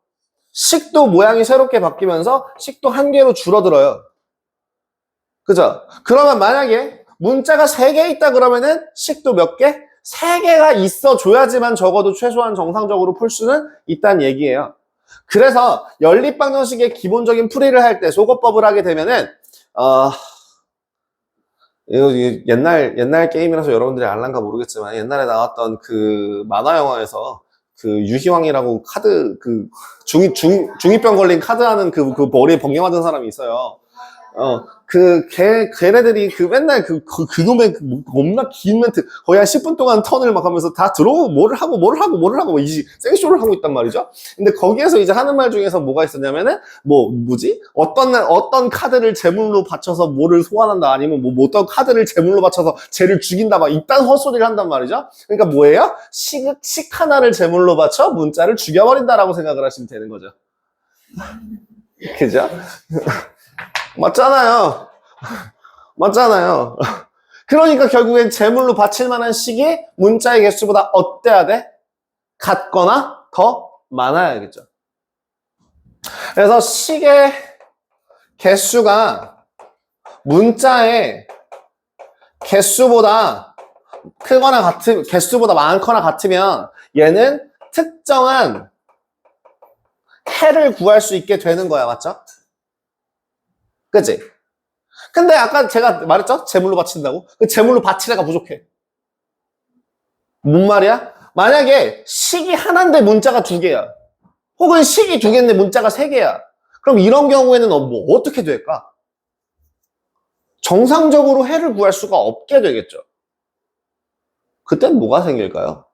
Speaker 1: 식도 모양이 새롭게 바뀌면서 식도 1개로 줄어들어요. 그죠? 그러면 만약에 문자가 3개 있다 그러면은 식도 몇 개? 3개가 있어 줘야지만 적어도 최소한 정상적으로 풀 수는 있다는 얘기예요. 그래서 연립방정식의 기본적인 풀이를 할 때 소거법을 하게 되면은 이거 옛날 게임이라서 여러분들이 알란가 모르겠지만 옛날에 나왔던 그 만화 영화에서 그 유희왕이라고 카드 중이병 걸린 카드 하는 그 머리에 번개 맞은 사람이 있어요. 걔네들이 맨날 그놈의 겁나 긴 멘트, 거의 한 10분 동안 턴을 막 하면서 다 들어오고 뭐를 하고, 이 생쇼를 하고 있단 말이죠. 근데 거기에서 이제 하는 말 중에서 뭐가 있었냐면은, 어떤 카드를 제물로 바쳐서 뭐를 소환한다, 아니면 어떤 카드를 제물로 바쳐서 쟤를 죽인다, 막 이딴 헛소리를 한단 말이죠. 그러니까 뭐예요? 식 하나를 제물로 바쳐 문자를 죽여버린다라고 생각을 하시면 되는 거죠. 그죠? 맞잖아요. 그러니까 결국엔 제물로 바칠 만한 식이 문자의 개수보다 어때야 돼? 같거나 더 많아야겠죠. 그래서 식의 개수가 문자의 개수보다 크거나 개수보다 많거나 같으면 얘는 특정한 해를 구할 수 있게 되는 거야. 맞죠? 그치? 근데 아까 제가 말했죠? 제물로 바친다고? 그 제물로 바치래가 부족해. 뭔 말이야? 만약에 식이 하나인데 문자가 2개야. 혹은 식이 2개인데 문자가 3개야. 그럼 이런 경우에는 어떻게 될까? 정상적으로 해를 구할 수가 없게 되겠죠. 그땐 뭐가 생길까요?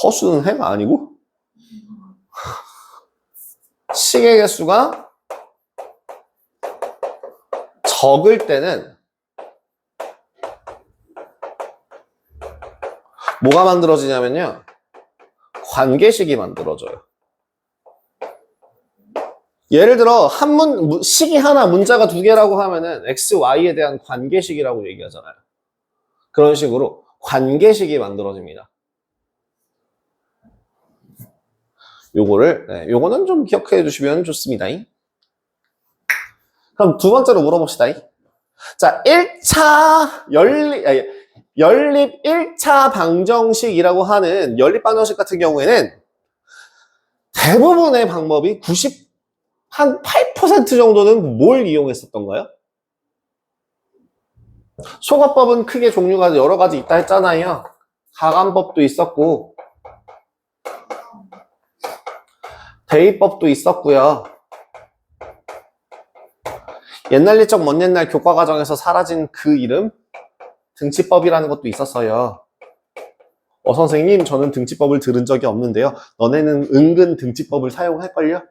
Speaker 1: 허수는 해가 아니고? 식의 개수가 적을 때는 뭐가 만들어지냐면요, 관계식이 만들어져요. 예를 들어 식이 하나, 문자가 2개라고 하면은 x, y에 대한 관계식이라고 얘기하잖아요. 그런 식으로 관계식이 만들어집니다. 요거는 좀 기억해 주시면 좋습니다. 그럼 두 번째로 물어봅시다. 자, 1차 연립 1차 방정식이라고 하는 연립 방정식 같은 경우에는 대부분의 방법이 한 8% 정도는 뭘 이용했었던가요? 소거법은 크게 종류가 여러 가지 있다 했잖아요. 가감법도 있었고 대입법도 있었고요. 옛날 옛적 먼 옛날 교과 과정에서 사라진 그 이름 등치법이라는 것도 있었어요. 선생님, 저는 등치법을 들은 적이 없는데요. 너네는 은근 등치법을 사용할걸요?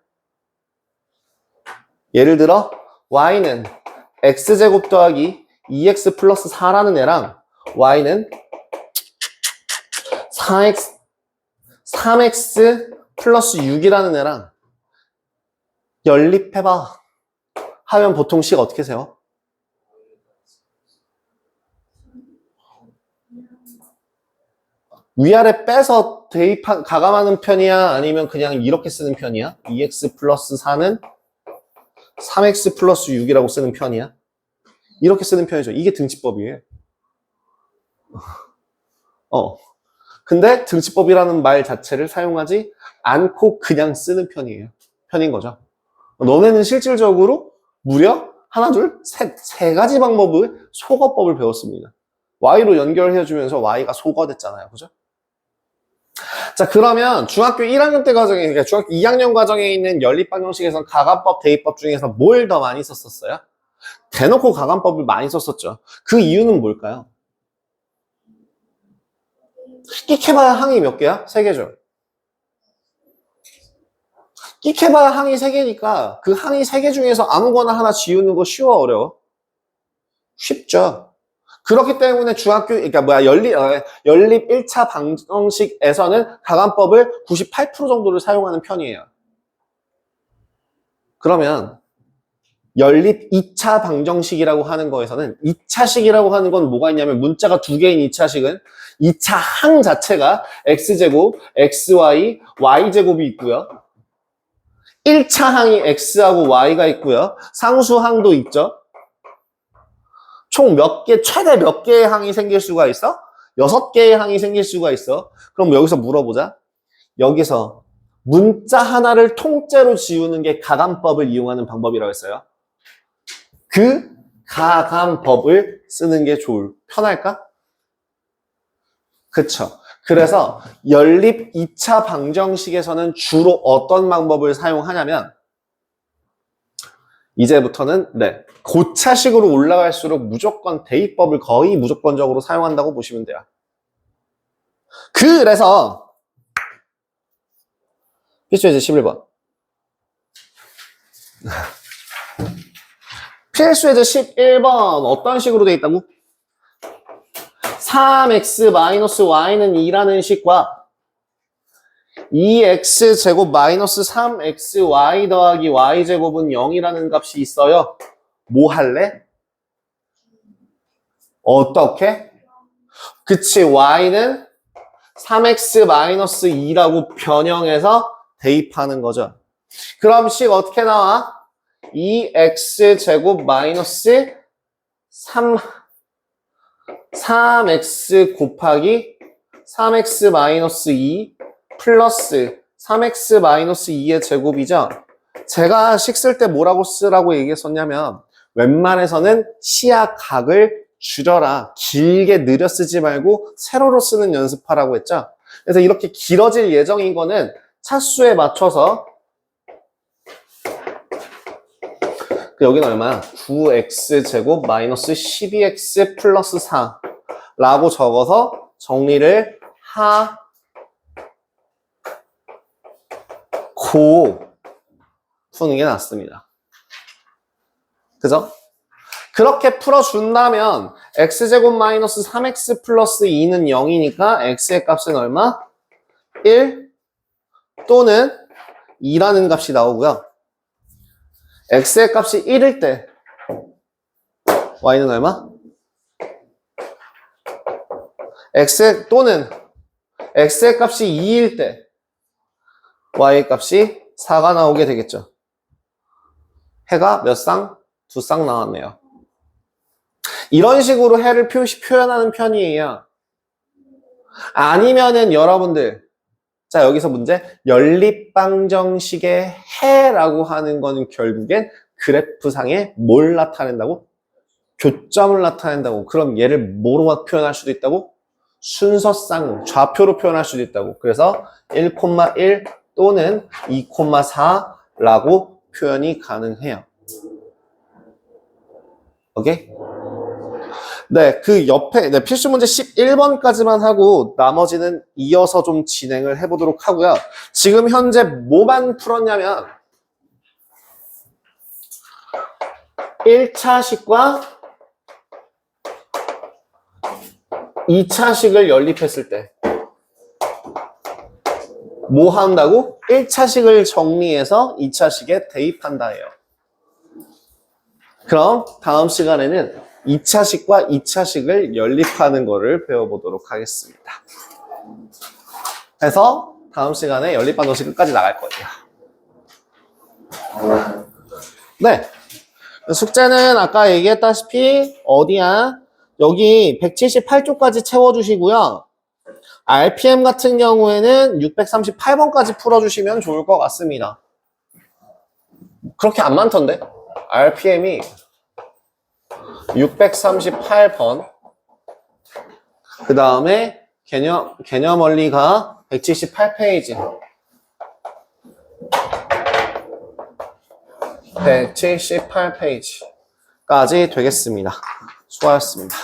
Speaker 1: 예를 들어 y는 x제곱 더하기 2x 플러스 4라는 애랑 y는 3x 플러스 6이라는 애랑 연립해봐 하면 보통 식 어떻게 세워? 위아래 빼서 가감하는 편이야? 아니면 그냥 이렇게 쓰는 편이야? 2x 플러스 4는 3x 플러스 6이라고 쓰는 편이야? 이렇게 쓰는 편이죠. 이게 등치법이에요. 근데 등치법이라는 말 자체를 사용하지 않고 그냥 쓰는 편인 거죠. 너네는 실질적으로 무려 하나, 둘, 세 가지 방법을 소거법을 배웠습니다. y로 연결해주면서 y가 소거됐잖아요. 그죠? 자, 그러면 중학교 1학년 때 과정에, 그러니까 중학교 2학년 과정에 있는 연립방정식에서 가감법, 대입법 중에서 뭘 더 많이 썼었어요? 대놓고 가감법을 많이 썼었죠. 그 이유는 뭘까요? 끽해봐야 항이 몇 개야? 3개죠. 끽해봐야 항이 3개니까 그 항이 3개 중에서 아무거나 하나 지우는 거 쉬워, 어려워? 쉽죠. 그렇기 때문에 연립 1차 방정식에서는 가감법을 98% 정도를 사용하는 편이에요. 그러면 연립 2차 방정식이라고 하는 거에서는 2차식이라고 하는 건 뭐가 있냐면 문자가 2개인 2차식은 2차 항 자체가 x제곱, xy, y제곱이 있고요. 1차 항이 x하고 y가 있고요. 상수항도 있죠. 총 최대 몇 개의 항이 생길 수가 있어? 6개의 항이 생길 수가 있어. 그럼 여기서 물어보자. 여기서 문자 하나를 통째로 지우는 게 가감법을 이용하는 방법이라고 했어요. 그 가감법을 쓰는 게 편할까? 그쵸. 그래서 연립 2차 방정식에서는 주로 어떤 방법을 사용하냐면 이제부터는 고차식으로 올라갈수록 무조건 대입법을 거의 무조건적으로 사용한다고 보시면 돼요. 그래서 필수예제 11번. 필수예제 11번 어떤 식으로 돼 있다고? 3x-y는 2라는 식과 2x제곱 마이너스 3xy 더하기 y제곱은 0이라는 값이 있어요. 뭐 할래? 어떻게? 그치, y는 3x-2라고 변형해서 대입하는 거죠. 그럼 식 어떻게 나와? 2x제곱 마이너스 3x 곱하기 3x 마이너스 2 플러스 3x 마이너스 2의 제곱이죠. 제가 식 쓸 때 뭐라고 쓰라고 얘기했었냐면 웬만해서는 시야 각을 줄여라. 길게 느려 쓰지 말고 세로로 쓰는 연습하라고 했죠. 그래서 이렇게 길어질 예정인 거는 차수에 맞춰서 여기는 얼마야? 9x제곱 마이너스 12x 플러스 4 라고 적어서 정리를 하고 푸는 게 낫습니다. 그죠? 그렇게 풀어준다면 x제곱 마이너스 3x 플러스 2는 0이니까 x의 값은 얼마? 1 또는 2라는 값이 나오고요. x의 값이 1일 때 y는 얼마? 또는 x의 값이 2일 때 y의 값이 4가 나오게 되겠죠. 해가 몇 쌍? 2쌍 나왔네요. 이런 식으로 해를 표현하는 편이에요. 아니면은 여러분들, 자 여기서 문제, 연립방정식의 해라고 하는 거는 결국엔 그래프상에 뭘 나타낸다고? 교점을 나타낸다고. 그럼 얘를 뭐로 표현할 수도 있다고? 순서상 좌표로 표현할 수도 있다고. 그래서 1,1 또는 2,4라고 표현이 가능해요. 오케이? 네, 그 옆에 필수 문제 11번까지만 하고 나머지는 이어서 좀 진행을 해보도록 하고요. 지금 현재 뭐만 풀었냐면 1차식과 2차식을 연립했을 때 뭐 한다고? 1차식을 정리해서 2차식에 대입한다예요. 그럼 다음 시간에는 2차식과 2차식을 연립하는 거를 배워보도록 하겠습니다. 해서 다음 시간에 연립반도식 끝까지 나갈 거예요. 네. 숙제는 아까 얘기했다시피 어디야? 여기 178쪽까지 채워주시고요. RPM 같은 경우에는 638번까지 풀어주시면 좋을 것 같습니다. 그렇게 안 많던데? RPM이 638번. 그 다음에 개념 원리가 178페이지. 178페이지까지 되겠습니다. 수고하셨습니다.